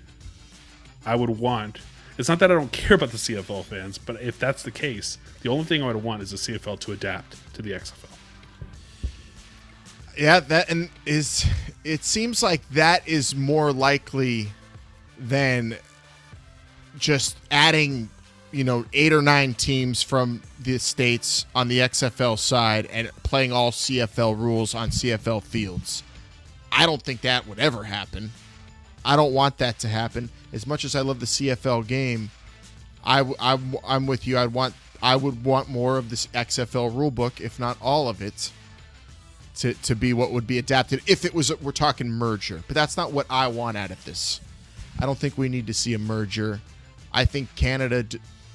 I would want, it's not that I don't care about the CFL fans, but if that's the case, the only thing I would want is the CFL to adapt to the XFL. Yeah, it seems like that is more likely than just adding, 8 or 9 teams from the States on the XFL side and playing all CFL rules on CFL fields. I don't think that would ever happen. I don't want that to happen. As much as I love the CFL game, I'm with you. I would want more of this XFL rule book, if not all of it, to be what would be adapted if it was, we're talking merger. But that's not what I want out of this. I don't think we need to see a merger. I think Canada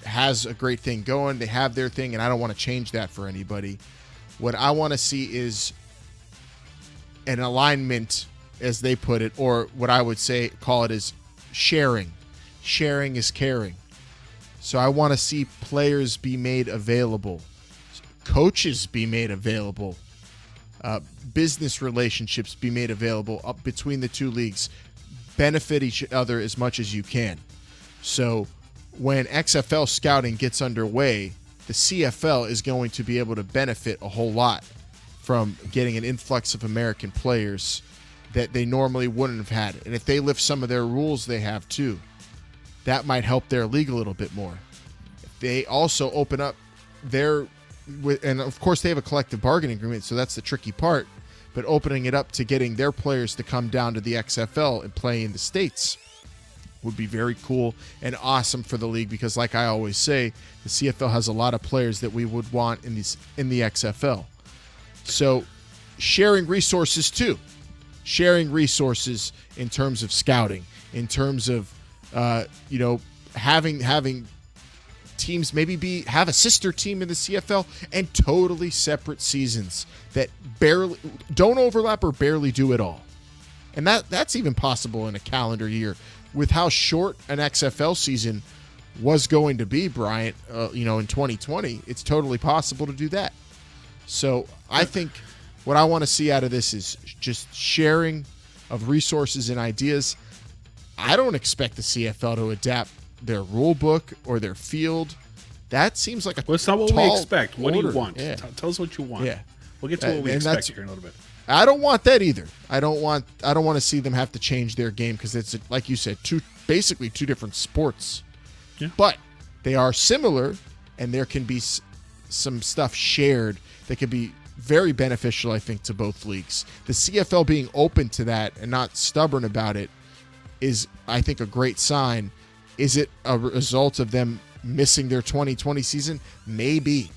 has a great thing going. They have their thing, and I don't want to change that for anybody. What I want to see is an alignment, as they put it, or what I would call it is sharing. Sharing is caring. So I want to see players be made available, coaches be made available, business relationships be made available up between the two leagues, benefit each other as much as you can. So when XFL scouting gets underway, the CFL is going to be able to benefit a whole lot from getting an influx of American players that they normally wouldn't have had. And if they lift some of their rules they have too, that might help their league a little bit more. If they also open up and of course they have a collective bargaining agreement, so that's the tricky part, but opening it up to getting their players to come down to the XFL and play in the States would be very cool and awesome for the league, because like I always say, the CFL has a lot of players that we would want in the XFL. So sharing resources too. Sharing resources in terms of scouting, in terms of having teams maybe have a sister team in the CFL and totally separate seasons that barely don't overlap or barely do at all. And that's even possible in a calendar year with how short an XFL season was going to be, Bryant, in 2020. It's totally possible to do that. So I think what I want to see out of this is just sharing of resources and ideas. I don't expect the CFL to adapt their rule book or their field. That seems like Well, it's not what we expect. What do you order. want? Yeah. Tell us what you want. Yeah. We'll get to what we expect here in a little bit. I don't want that either. I don't want to see them have to change their game, because it's, like you said, basically two different sports. Yeah. But they are similar, and there can be some stuff shared that could be very beneficial, I think, to both leagues. The CFL being open to that and not stubborn about it is, I think, a great sign. Is it a result of them missing their 2020 season? Maybe.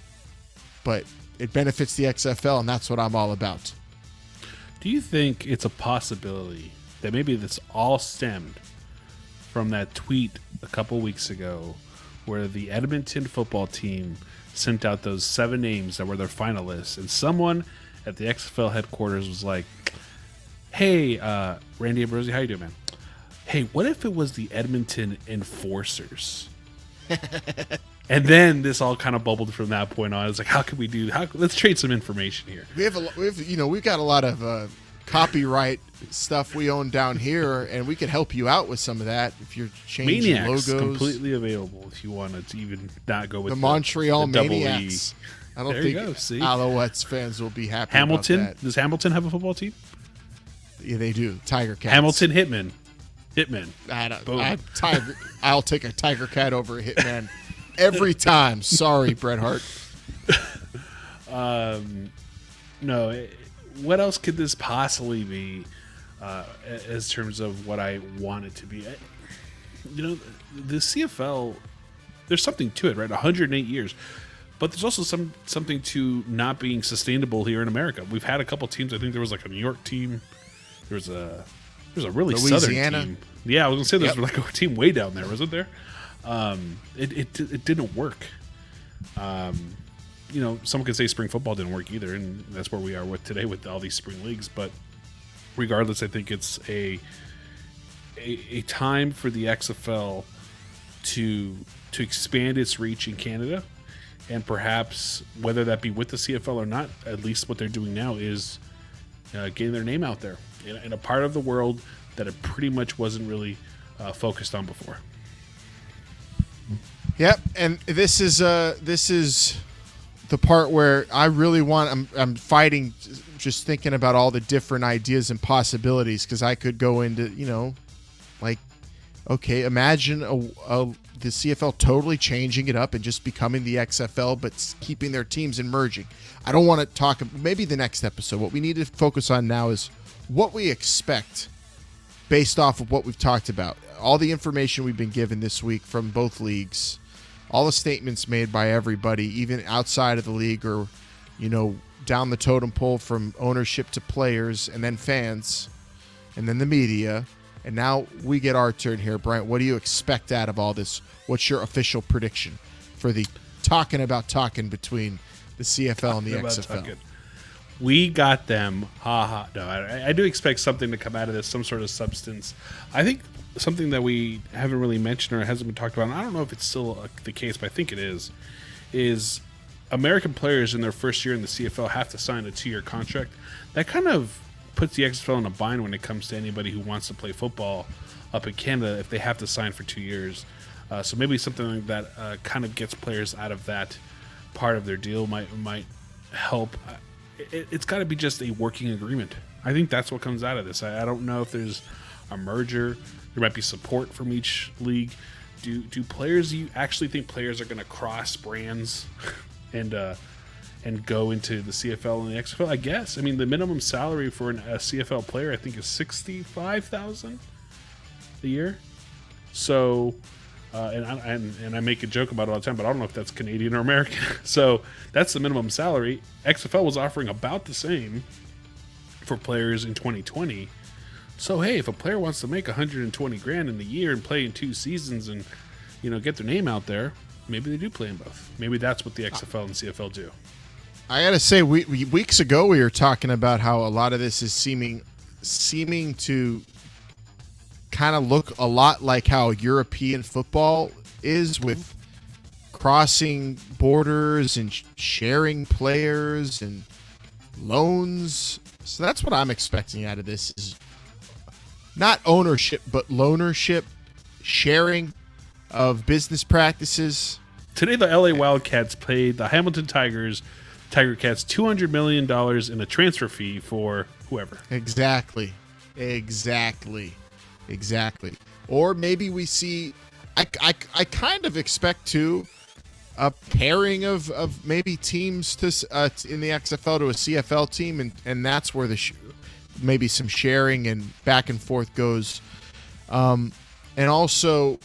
But it benefits the XFL, and that's what I'm all about. Do you think it's a possibility that maybe this all stemmed from that tweet a couple weeks ago where the Edmonton football team sent out those 7 names that were their finalists, and someone at the XFL headquarters was like, hey, Randy Ambrosi, how you doing, man? Hey, what if it was the Edmonton Enforcers? And then this all kind of bubbled from that point on. It's like, how can we do? Let's trade some information here. We've got a lot of copyright stuff we own down here, and we could help you out with some of that if you're changing Maniacs logos. Completely available if you want to even not go with the Montreal double Maniacs. I don't think See? Alouettes fans will be happy Hamilton. about that. Does Hamilton have a football team? Yeah, they do. Tiger Cats. Hamilton Hitman. Boom. I'll take a Tiger Cat over a Hitman every time. Sorry, Bret Hart. No, what else could this possibly be as terms of what I want it to be? The CFL, there's something to it, right? 108 years. But there's also something to not being sustainable here in America. We've had a couple teams. I think there was like a New York team. There's a really Louisiana. southern team. Yeah, I was gonna say there's like a team way down there, wasn't there? It didn't work. Someone could say spring football didn't work either, and that's where we are with today with all these spring leagues. But regardless, I think it's a time for the XFL to expand its reach in Canada. And perhaps, whether that be with the CFL or not, at least what they're doing now is getting their name out there in a part of the world that it pretty much wasn't really focused on before. Yep, and this is the part where I really want. I'm fighting, just thinking about all the different ideas and possibilities, because I could go into imagine the CFL totally changing it up and just becoming the XFL, but keeping their teams and merging. I don't want to talk. Maybe the next episode. What we need to focus on now is what we expect based off of what we've talked about. All the information we've been given this week from both leagues, all the statements made by everybody, even outside of the league or, down the totem pole from ownership to players and then fans and then the media. And now we get our turn here. Bryant, what do you expect out of all this? What's your official prediction for the talking between the CFL and the XFL? We got them. Ha ha. No, I do expect something to come out of this, some sort of substance. I think something that we haven't really mentioned or hasn't been talked about, and I don't know if it's still the case, but I think it is American players in their first year in the CFL have to sign a 2-year contract. That kind of puts the XFL in a bind when it comes to anybody who wants to play football up in Canada if they have to sign for 2 years. So maybe something like that kind of gets players out of that part of their deal might help. It's got to be just a working agreement. I think that's what comes out of this. I don't know if there's a merger. There might be support from each league. Do players? You actually think players are going to cross brands and go into the CFL and the XFL? I guess. I mean, the minimum salary for a CFL player, I think, is $65,000 a year. So, and I make a joke about it all the time, but I don't know if that's Canadian or American. So that's the minimum salary. XFL was offering about the same for players in 2020. So hey, if a player wants to make $120,000 in the year and play in 2 seasons and get their name out there, maybe they do play in both. Maybe that's what the XFL and CFL do. I gotta say, weeks ago we were talking about how a lot of this is seeming to kind of look a lot like how European football is, with crossing borders and sharing players and loans. So that's what I'm expecting out of this, is not ownership, but loanership, sharing of business practices. Today, the LA Wildcats paid the Hamilton Tiger Cats $200 million in a transfer fee for whoever. Exactly. Or maybe we see, I kind of expect a pairing of maybe teams to in the XFL to a CFL team, and that's where maybe some sharing and back and forth goes. And also,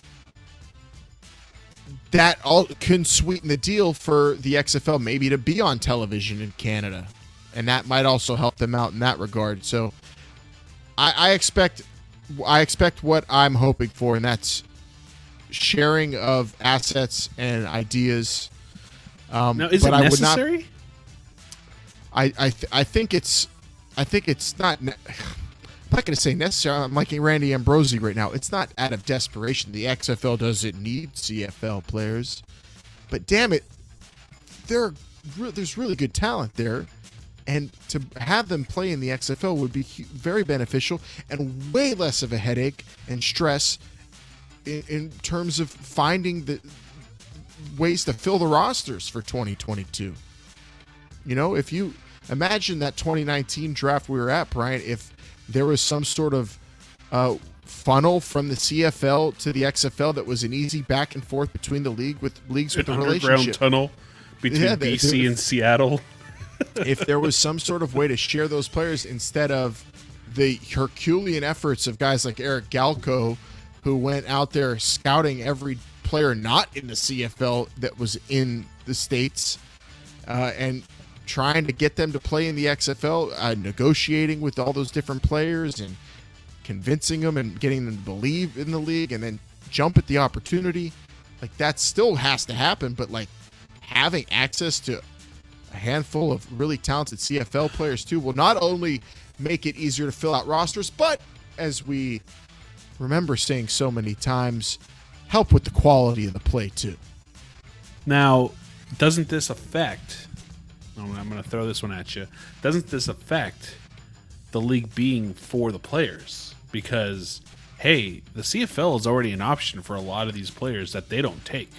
that all can sweeten the deal for the XFL maybe to be on television in Canada, and that might also help them out in that regard. So I expect what I'm hoping for, and that's sharing of assets and ideas. Now, is it necessary? I think it's not. I'm not going to say necessary. I'm liking Randy Ambrosi right now. It's not out of desperation. The XFL doesn't need CFL players, but damn it, there's really good talent there, and to have them play in the XFL would be very beneficial and way less of a headache and stress in terms of finding the ways to fill the rosters for 2022. If you imagine that 2019 draft we were at, Brian, if there was some sort of funnel from the CFL to the XFL that was an easy back and forth between the leagues with the Underground relationship. tunnel between BC and Seattle. If there was some sort of way to share those players instead of the Herculean efforts of guys like Eric Galco, who went out there scouting every player not in the CFL that was in the States and trying to get them to play in the XFL, negotiating with all those different players and convincing them and getting them to believe in the league and then jump at the opportunity. Like, that still has to happen, but like having access to a handful of really talented CFL players too will not only make it easier to fill out rosters, but as we remember saying so many times, help with the quality of the play too. Now, doesn't this affect, I'm going to throw this one at you, doesn't this affect the league being for the players? Because, hey, the CFL is already an option for a lot of these players that they don't take.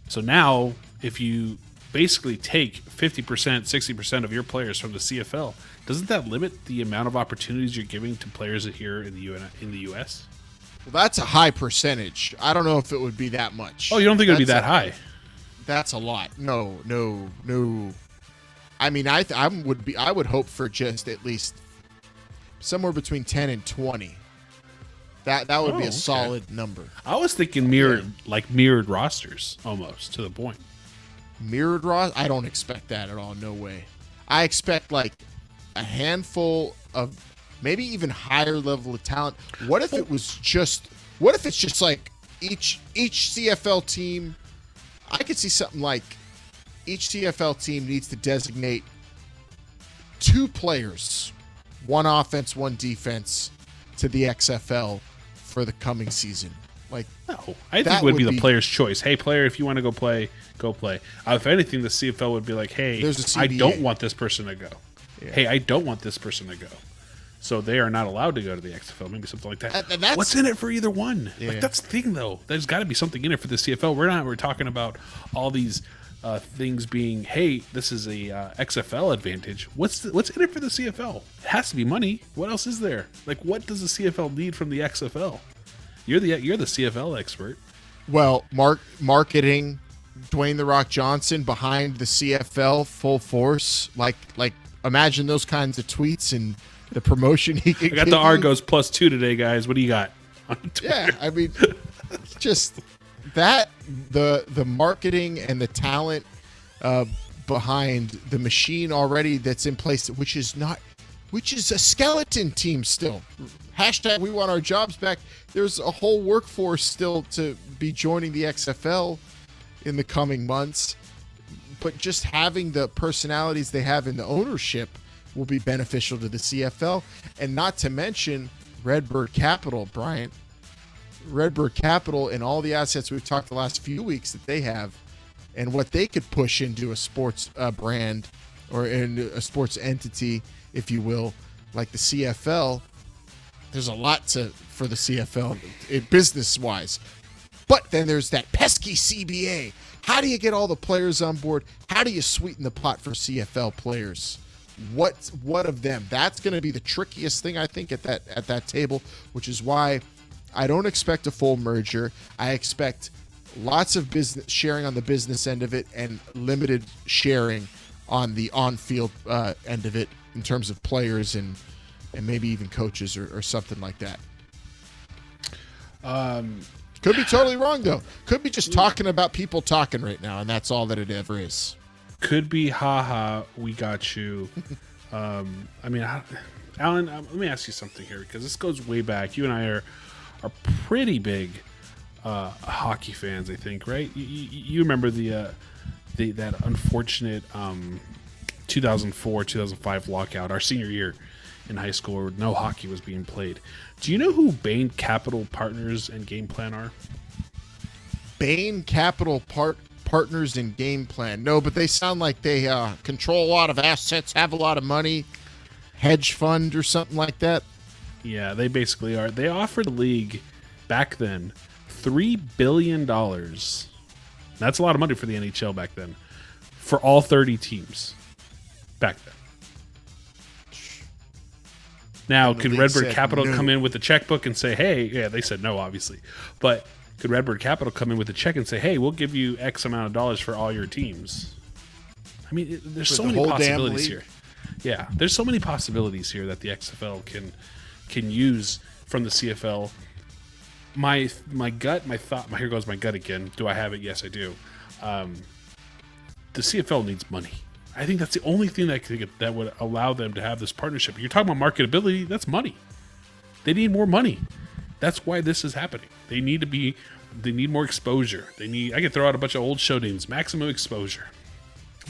So now, if you basically take 50%, 60% of your players from the CFL, doesn't that limit the amount of opportunities you're giving to players here in the U.S.? Well, that's a high percentage. I don't know if it would be that much. Oh, you don't think it would be that high? That's a lot. No. I mean, I would hope for just at least somewhere between 10 and 20. That would be a solid number. I was thinking mirrored rosters almost to the point. Mirrored roster? I don't expect that at all. No way. I expect like a handful of maybe even higher level of talent. What if it's just like each CFL team? I could see something like each CFL team needs to designate 2 players, 1 offense, 1 defense, to the XFL for the coming season. Like, no, I think it would be the player's choice. Hey, player, if you want to go play, go play. If anything, the CFL would be like, hey, I don't want this person to go. Yeah. Hey, I don't want this person to go. So they are not allowed to go to the XFL. Maybe something like that. What's in it for either one? Yeah. Like, that's the thing, though. There's got to be something in it for the CFL. We're talking about all these things being, hey, this is a XFL advantage. What's in it for the CFL? It has to be money. What else is there? Like, what does the CFL need from the XFL? You're the CFL expert. Well, marketing, Dwayne "The Rock" Johnson behind the CFL full force. Like imagine those kinds of tweets and the promotion he could. I got the Argos +2 today, guys. What do you got? Yeah, I mean, just that the marketing and the talent behind the machine already that's in place, which is a skeleton team still. Hashtag we want our jobs back. There's a whole workforce still to be joining the XFL in the coming months, but just having the personalities they have in the ownership will be beneficial to the CFL, and not to mention Redbird Capital, Bryant. Redbird Capital and all the assets we've talked the last few weeks that they have and what they could push into a sports brand or in a sports entity, if you will, like the CFL. There's a lot for the CFL business-wise. But then there's that pesky CBA. How do you get all the players on board? How do you sweeten the pot for CFL players? What of them? That's going to be the trickiest thing, I think, at that table, which is why I don't expect a full merger. I expect lots of business sharing on the business end of it and limited sharing on the on-field end of it in terms of players and maybe even coaches or something like that. Could be totally wrong, though. Could be just talking about people talking right now, and that's all that it ever is. Could be, haha, we got you. I mean, Alan, let me ask you something here, because this goes way back. You and I are pretty big hockey fans, I think, right? You remember that unfortunate 2004-2005 lockout, our senior year in high school, where no hockey was being played. Do you know who Bain Capital Partners and Game Plan are? Bain Capital Partners and Game Plan. No, but they sound like they control a lot of assets, have a lot of money, hedge fund or something like that. Yeah, they basically are. They offered the league back then $3 billion. That's a lot of money for the NHL back then, for all 30 teams back then. Now, And the could league Redbird said Capital no. come in with a checkbook and say, hey, yeah, they said no, obviously. But could Redbird Capital come in with a check and say, hey, we'll give you X amount of dollars for all your teams? I mean, there's For so the many whole damn possibilities league? here. Yeah, there's so many possibilities here that the XFL can use from the CFL. My gut, my thought, here goes my gut again. Do I have it? Yes, I do. The CFL needs money. I think that's the only thing that would allow them to have this partnership. You're talking about marketability. That's money. They need more money. That's why this is happening. They need more exposure. I could throw out a bunch of old show names. Maximum exposure.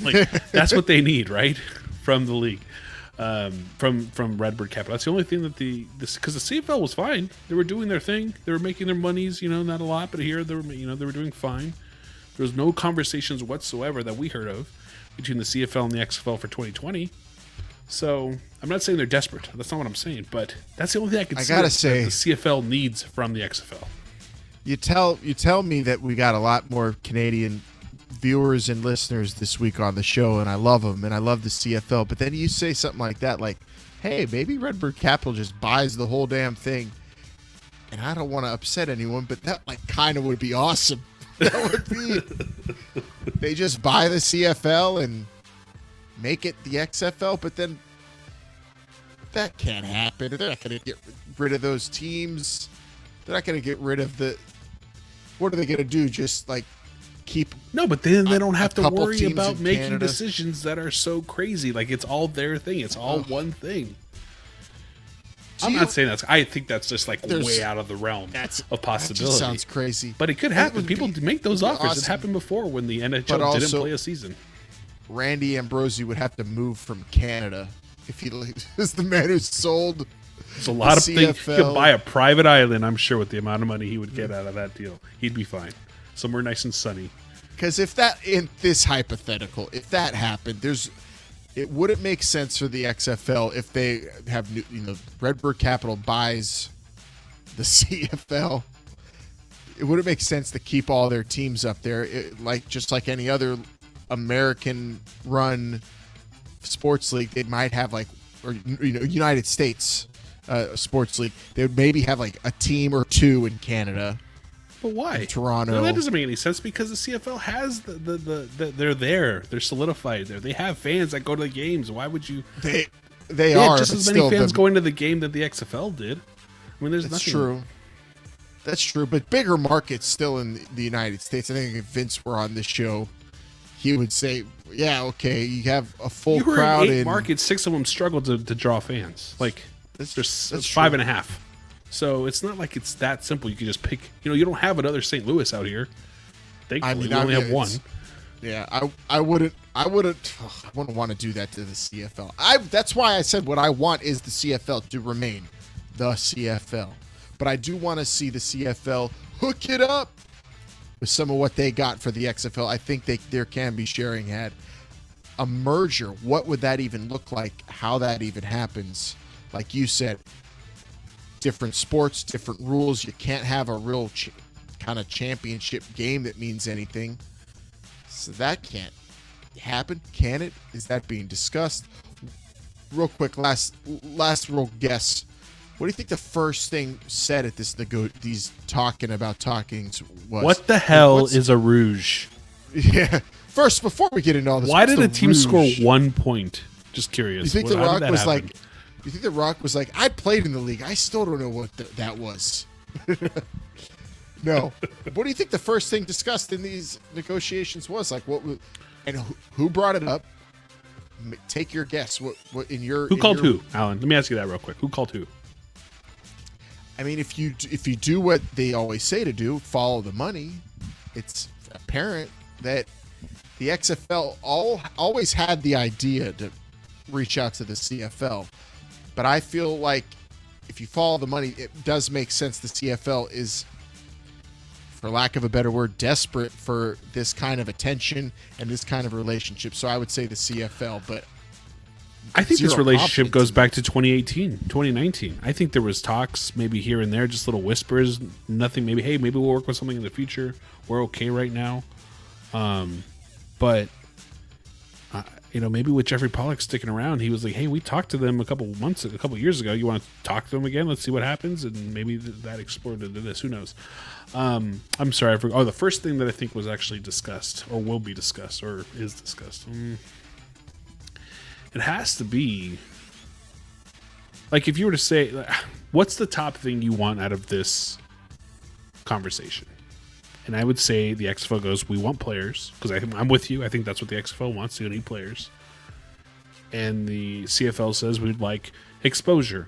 Like that's what they need, right? From the league, from Redbird Capital. That's the only thing that because the CFL was fine. They were doing their thing. They were making their monies. Not a lot, but here they were doing fine. There was no conversations whatsoever that we heard of between the CFL and the XFL for 2020. So I'm not saying they're desperate. That's not what I'm saying. But that's the only thing I can gotta say, that the CFL needs from the XFL. You tell me that we got a lot more Canadian viewers and listeners this week on the show, and I love them, and I love the CFL. But then you say something like that, like, "Hey, maybe Redbird Capital just buys the whole damn thing." And I don't want to upset anyone, but that kind of would be awesome. That would be. They just buy the CFL and make it the XFL, but then that can't happen. They're not going to get rid of those teams. They're not going to get rid of the. What are they going to do? Just keep. No, but then they don't have to couple worry teams about in making Canada. decisions that are so crazy. Like it's all their thing. It's all one thing. I'm not saying I think that's just way out of the realm of possibility. That just sounds crazy. But it could happen. People make those offers. awesome. It happened before when the NHL But also- didn't play a season. Randy Ambrosi would have to move from Canada if he is the man who sold. There's a lot of things. He CFL. could buy a private island, I'm sure, with the amount of money he would get out of that deal. He'd be fine. Somewhere nice and sunny. Because if that, in this hypothetical, if that happened, it wouldn't make sense for the XFL if they have, Redbird Capital buys the CFL. It wouldn't make sense to keep all their teams up there, just like any other American-run sports league. They might have United States sports league. They would maybe have a team or two in Canada. But why? In Toronto. No, that doesn't make any sense because the CFL has they're there. They're solidified there. They have fans that go to the games. Why would you? They They are just as many fans going to the game that the XFL did. I mean, there's That's nothing. true. That's true, but bigger markets still in the United States. I think if Vince were on this show, he would say, "Yeah, okay, you have a full You were crowd in 8 in markets. 6 of them struggled to draw fans. There's that's 5.5. So it's not like it's that simple. You can just pick. You don't have another St. Louis out here. Thankfully, we only have one. Yeah, I wouldn't want to do that to the CFL. That's why I said what I want is the CFL to remain the CFL. But I do want to see the CFL hook it up with some of what they got for the XFL. I think there can be sharing had a merger. What would that even look like? How that even happens? Like you said, different sports, different rules. You can't have a real kind of championship game that means anything. So that can't happen, can it? Is that being discussed? Real quick, last real guess. What do you think the first thing said at these talkings was? What the hell is a rouge? Yeah. First, before we get into all this, Why did the a team rouge? score 1 point? Just curious. You think How The did Rock that was happen? you think The Rock was like, I played in the league. I still don't know what that was. No. What do you think the first thing discussed in these negotiations was? And who brought it up? Take your guess. What in your Who called who, Alan? Let me ask you that real quick. Who called who? I mean, if you do what they always say to do, follow the money. It's apparent that the XFL always had the idea to reach out to the CFL, but I feel like if you follow the money, it does make sense. The CFL is, for lack of a better word, desperate for this kind of attention and this kind of relationship. So I would say the CFL, but I think this zero relationship confidence goes in back to 2018, 2019. I think there was talks maybe here and there, just little whispers, nothing. Maybe we'll work with something in the future. We're okay right now. But maybe with Jeffrey Pollock sticking around, he was like, "Hey, we talked to them a couple years ago. You want to talk to them again? Let's see what happens." And maybe that exploded into this. Who knows? I'm sorry. I forgot. Oh, the first thing that I think was actually discussed, or will be discussed, or is discussed. It has to be like, if you were to say, what's the top thing you want out of this conversation? And I would say the XFL goes, we want players, because I'm with you. I think that's what the XFL wants. They need players. And the CFL says we'd like exposure,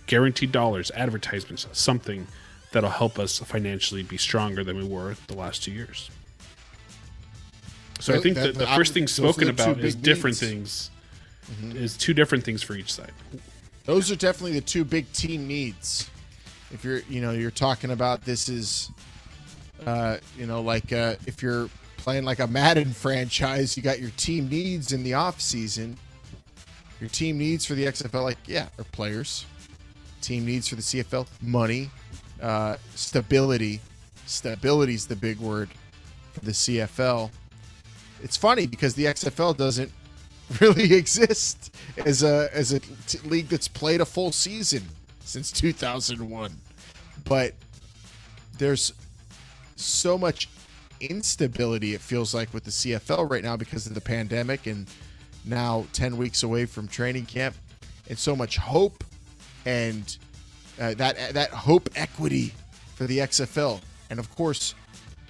guaranteed dollars, advertisements, something that'll help us financially be stronger than we were the last 2 years. So I think that the first thing spoken about is different things. Is two different things for each side. Those are definitely the two big team needs. If you're talking about this is, if you're playing like a Madden franchise, you got your team needs in the off season. Your team needs for the XFL, are players. Team needs for the CFL, money, stability. Stability is the big word for the CFL. It's funny because the XFL doesn't really exist as a league that's played a full season since 2001, but there's so much instability, it feels like, with the CFL right now because of the pandemic, and now 10 weeks away from training camp, and so much hope and that hope equity for the XFL, and of course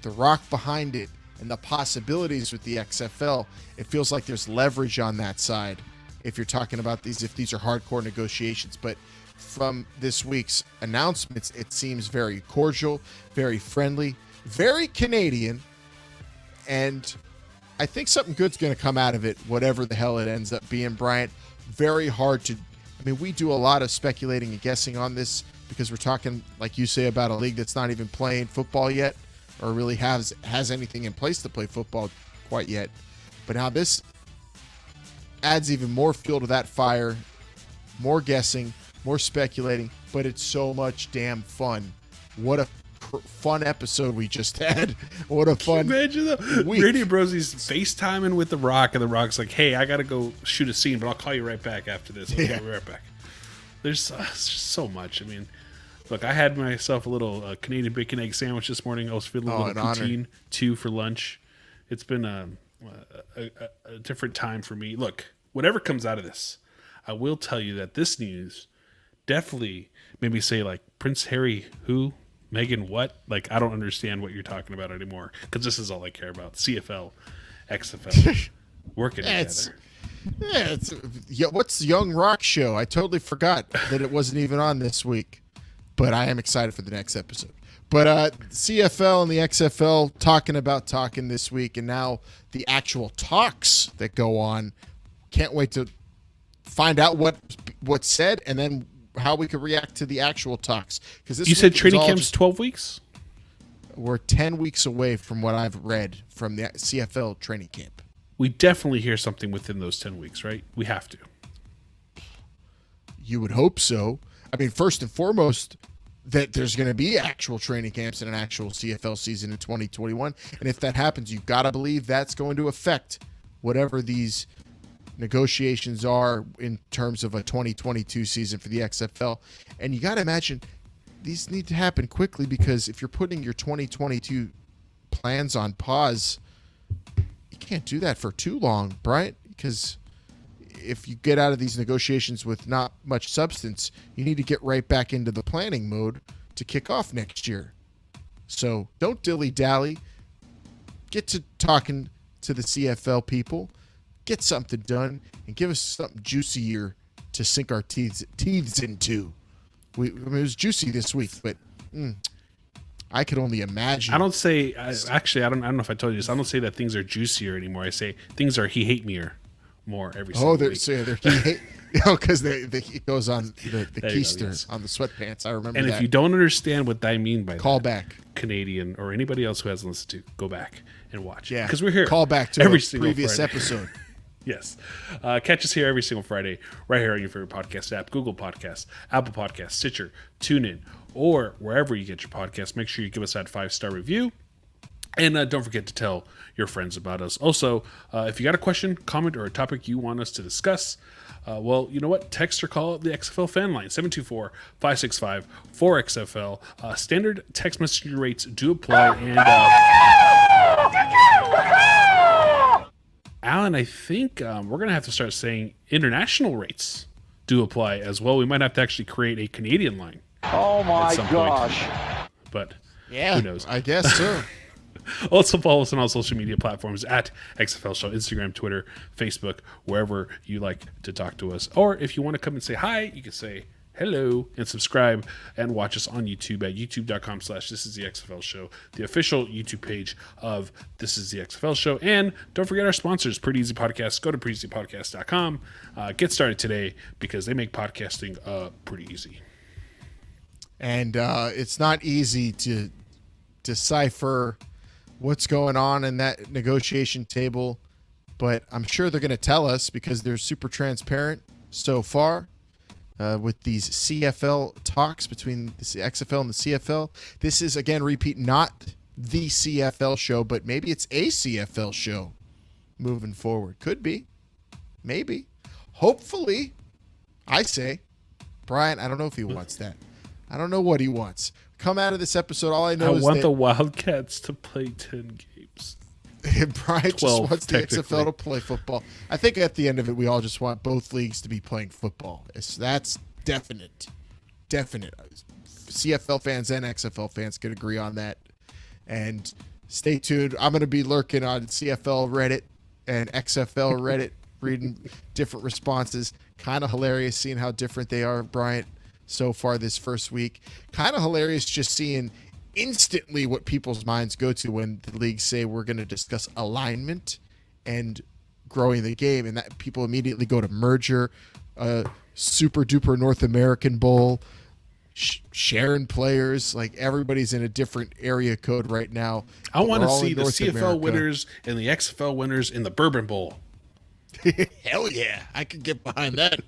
the rock behind it and the possibilities with the XFL. It feels like there's leverage on that side if you're talking about if these are hardcore negotiations. But from this week's announcements, it seems very cordial, very friendly, very Canadian, and I think something good's going to come out of it, whatever the hell it ends up being, Bryant. Very hard to... we do a lot of speculating and guessing on this because we're talking, like you say, about a league that's not even playing football yet, or really has anything in place to play football quite yet. But now this adds even more fuel to that fire, more guessing, more speculating, but it's so much damn fun. What a fun episode we just had. What a fun week. Brady Brosy's FaceTiming with The Rock, and The Rock's like, "Hey, I got to go shoot a scene, but I'll call you right back after this." Okay, I'll be right back. There's just so much. Look, I had myself a little Canadian bacon egg sandwich this morning. I was feeling a little poutine too for lunch. It's been a different time for me. Look, whatever comes out of this, I will tell you that this news definitely made me say, like, Prince Harry who? Meghan what? Like, I don't understand what you're talking about anymore, because this is all I care about. CFL, XFL, working together. What's Young Rock show? I totally forgot that it wasn't even on this week. But I am excited for the next episode. But CFL and the XFL talking this week, and now the actual talks that go on. Can't wait to find out what's said, and then how we could react to the actual talks. Because you said training camp's 12 weeks? We're 10 weeks away from what I've read from the CFL training camp. We definitely hear something within those 10 weeks, right? We have to. You would hope so. First and foremost, that there's going to be actual training camps and an actual CFL season in 2021. And if that happens, you've got to believe that's going to affect whatever these negotiations are in terms of a 2022 season for the XFL. And you got to imagine these need to happen quickly, because if you're putting your 2022 plans on pause, you can't do that for too long, Bryant, because if you get out of these negotiations with not much substance, you need to get right back into the planning mode to kick off next year. So don't dilly-dally. Get to talking to the CFL people. Get something done and give us something juicier to sink our teeth into. It was juicy this week, but I could only imagine. I don't say, I don't know if I told you this. I don't say that things are juicier anymore. I say things are he hate me-er more every single week. Because it goes on the keister on the sweatpants. I remember that. And if you don't understand what I mean by call that, back. Canadian or anybody else who hasn't listened to, go back and watch. Yeah, because we're here. Call back to every a previous Friday. episode. Yes. Catch us here every single Friday, right here on your favorite podcast app, Google Podcasts, Apple Podcasts, Stitcher, TuneIn, or wherever you get your podcasts. Make sure you give us that 5-star review. And don't forget to tell your friends about us. Also, if you got a question, comment, or a topic you want us to discuss, well, you know what? Text or call the XFL Fan Line, 724-565-4XFL. Standard text messaging rates do apply. And Alan, I think we're going to have to start saying international rates do apply as well. We might have to actually create a Canadian line. Oh my gosh. But Yeah, who knows? I guess so. Also follow us on all social media platforms at XFL Show, Instagram, Twitter, Facebook, wherever you like to talk to us. Or if you want to come and say hi, you can say hello and subscribe and watch us on YouTube at youtube.com/This Is The XFL Show, the official YouTube page of This Is The XFL Show. And don't forget our sponsors, Pretty Easy Podcasts. Go to pretty-easy-podcast.com. Get started today because they make podcasting pretty easy. And it's not easy to decipher what's going on in that negotiation table, but I'm sure they're going to tell us because they're super transparent so far with these CFL talks between the XFL and the CFL. This is, again, repeat, not the CFL show, but maybe it's a CFL show moving forward. Could be. Maybe. Hopefully. I say. Brian, I don't know if he wants that. I don't know what he wants. Come out of this episode, all I know is I want that the Wildcats to play 10 games. Brian just 12, wants the technically. XFL to play football. I think at the end of it, we all just want both leagues to be playing football. That's definite. Definite. CFL fans and XFL fans can agree on that. And stay tuned. I'm going to be lurking on CFL Reddit and XFL Reddit, reading different responses. Kind of hilarious seeing how different they are, Bryant, so far this first week. Kind of hilarious just seeing instantly what people's minds go to when the leagues say we're going to discuss alignment and growing the game, and that people immediately go to merger, super duper North American Bowl, sharing players. Like everybody's in a different area code right now. I want to see the North CFL America. winners and the XFL winners in the Bourbon Bowl. Hell yeah, I could get behind that.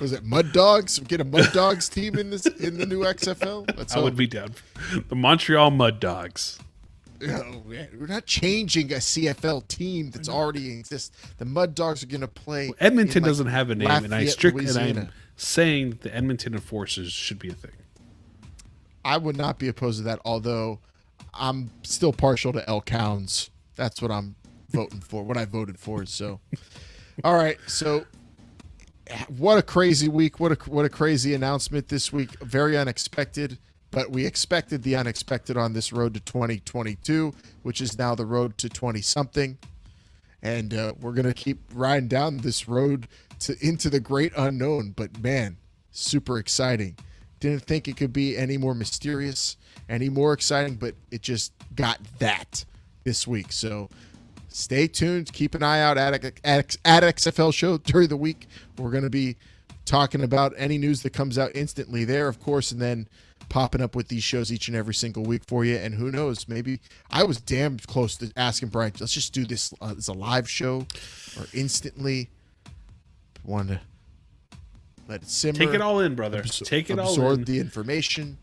Was it Mud Dogs? Get a Mud Dogs team in the new XFL? That's I would be down. The Montreal Mud Dogs. Oh, man. We're not changing a CFL team that's already exists. The Mud Dogs are going to play. Edmonton in, like, doesn't have a name, and Lafayette, I'm Louisiana. saying that the Edmonton Enforcers should be a thing. I would not be opposed to that, although I'm still partial to El Counts. That's what I'm voting for, what I voted for. So, all right. So, what a crazy week. What a crazy announcement this week. Very unexpected, but we expected the unexpected on this road to 2022, which is now the road to 20-something. And we're going to keep riding down this road into the great unknown. But, man, super exciting. Didn't think it could be any more mysterious, any more exciting, but it just got that this week. So stay tuned. Keep an eye out at XFL Show during the week. We're going to be talking about any news that comes out instantly there, of course, and then popping up with these shows each and every single week for you. And who knows, maybe I was damn close to asking Brian, let's just do this as a live show or instantly. Want to let it simmer. Take it all in, brother. Take it all Absorb in. the information.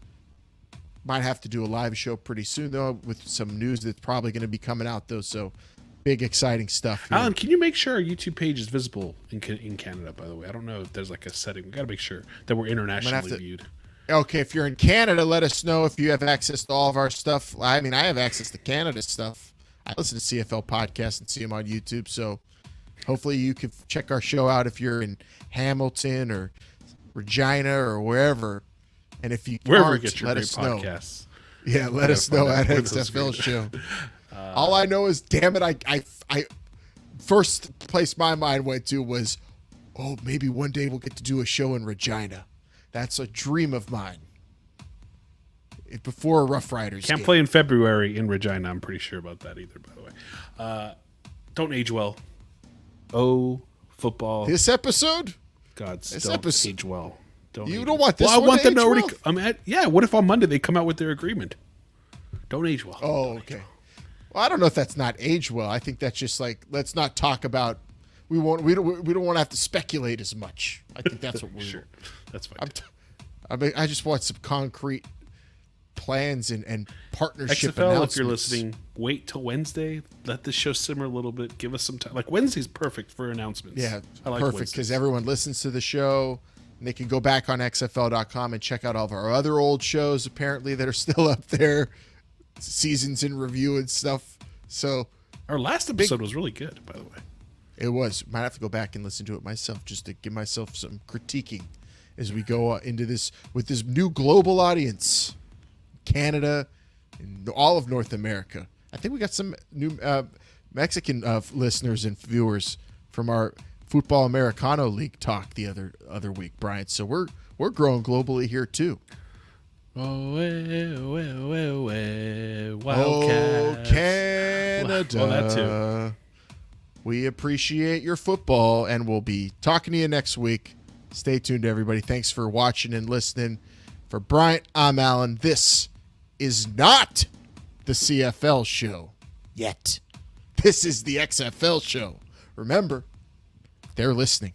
Might have to do a live show pretty soon, though, with some news that's probably going to be coming out, though. So big, exciting stuff here. Alan, can you make sure our YouTube page is visible in Canada, by the way? I don't know if there's like a setting. We got to make sure that we're internationally viewed. Okay, if you're in Canada, let us know if you have access to all of our stuff. I mean, I have access to Canada stuff. I listen to CFL podcasts and see them on YouTube, so hopefully you can check our show out if you're in Hamilton or Regina or wherever. And if you Wherever aren't, you get your let great us know. podcasts. Yeah, let us know at XFL Show. All I know is, damn it, I first place my mind went to was, oh, maybe one day we'll get to do a show in Regina. That's a dream of mine. Before a Rough Riders Can't game. play in February in Regina. I'm pretty sure about that either, by the way. Don't age well. Oh, football. This episode? Gods, this don't episode- age well. You don't want this Well, I one want to them to age already. well? Yeah. What if on Monday they come out with their agreement? Don't age well. Oh, okay. Well, I don't know if that's not age well. I think that's just like, let's not talk about. We don't want to have to speculate as much. I think that's what we. Sure, that's fine. I mean, I just want some concrete plans and partnership XFL, announcements. if you're listening, wait till Wednesday. Let this show simmer a little bit. Give us some time. Like Wednesday's perfect for announcements. Yeah, I like perfect, Wednesdays. because everyone listens to the show, and they can go back on XFL.com and check out all of our other old shows, apparently, that are still up there, seasons in review and stuff. So Our last episode was really good, by the way. it was. Might have to go back and listen to it myself just to give myself some critiquing as we go into this with this new global audience, Canada and all of North America. I think we got some new Mexican listeners and viewers from our Football Americano League talk the other week, Brian. So we're growing globally here too. Oh, Oh, Wildcats. Canada. Well, that too. We appreciate your football, and we'll be talking to you next week. Stay tuned, everybody. Thanks for watching and listening. For Bryant, I'm Alan. This is not the CFL show yet. This is the XFL show. Remember, they're listening.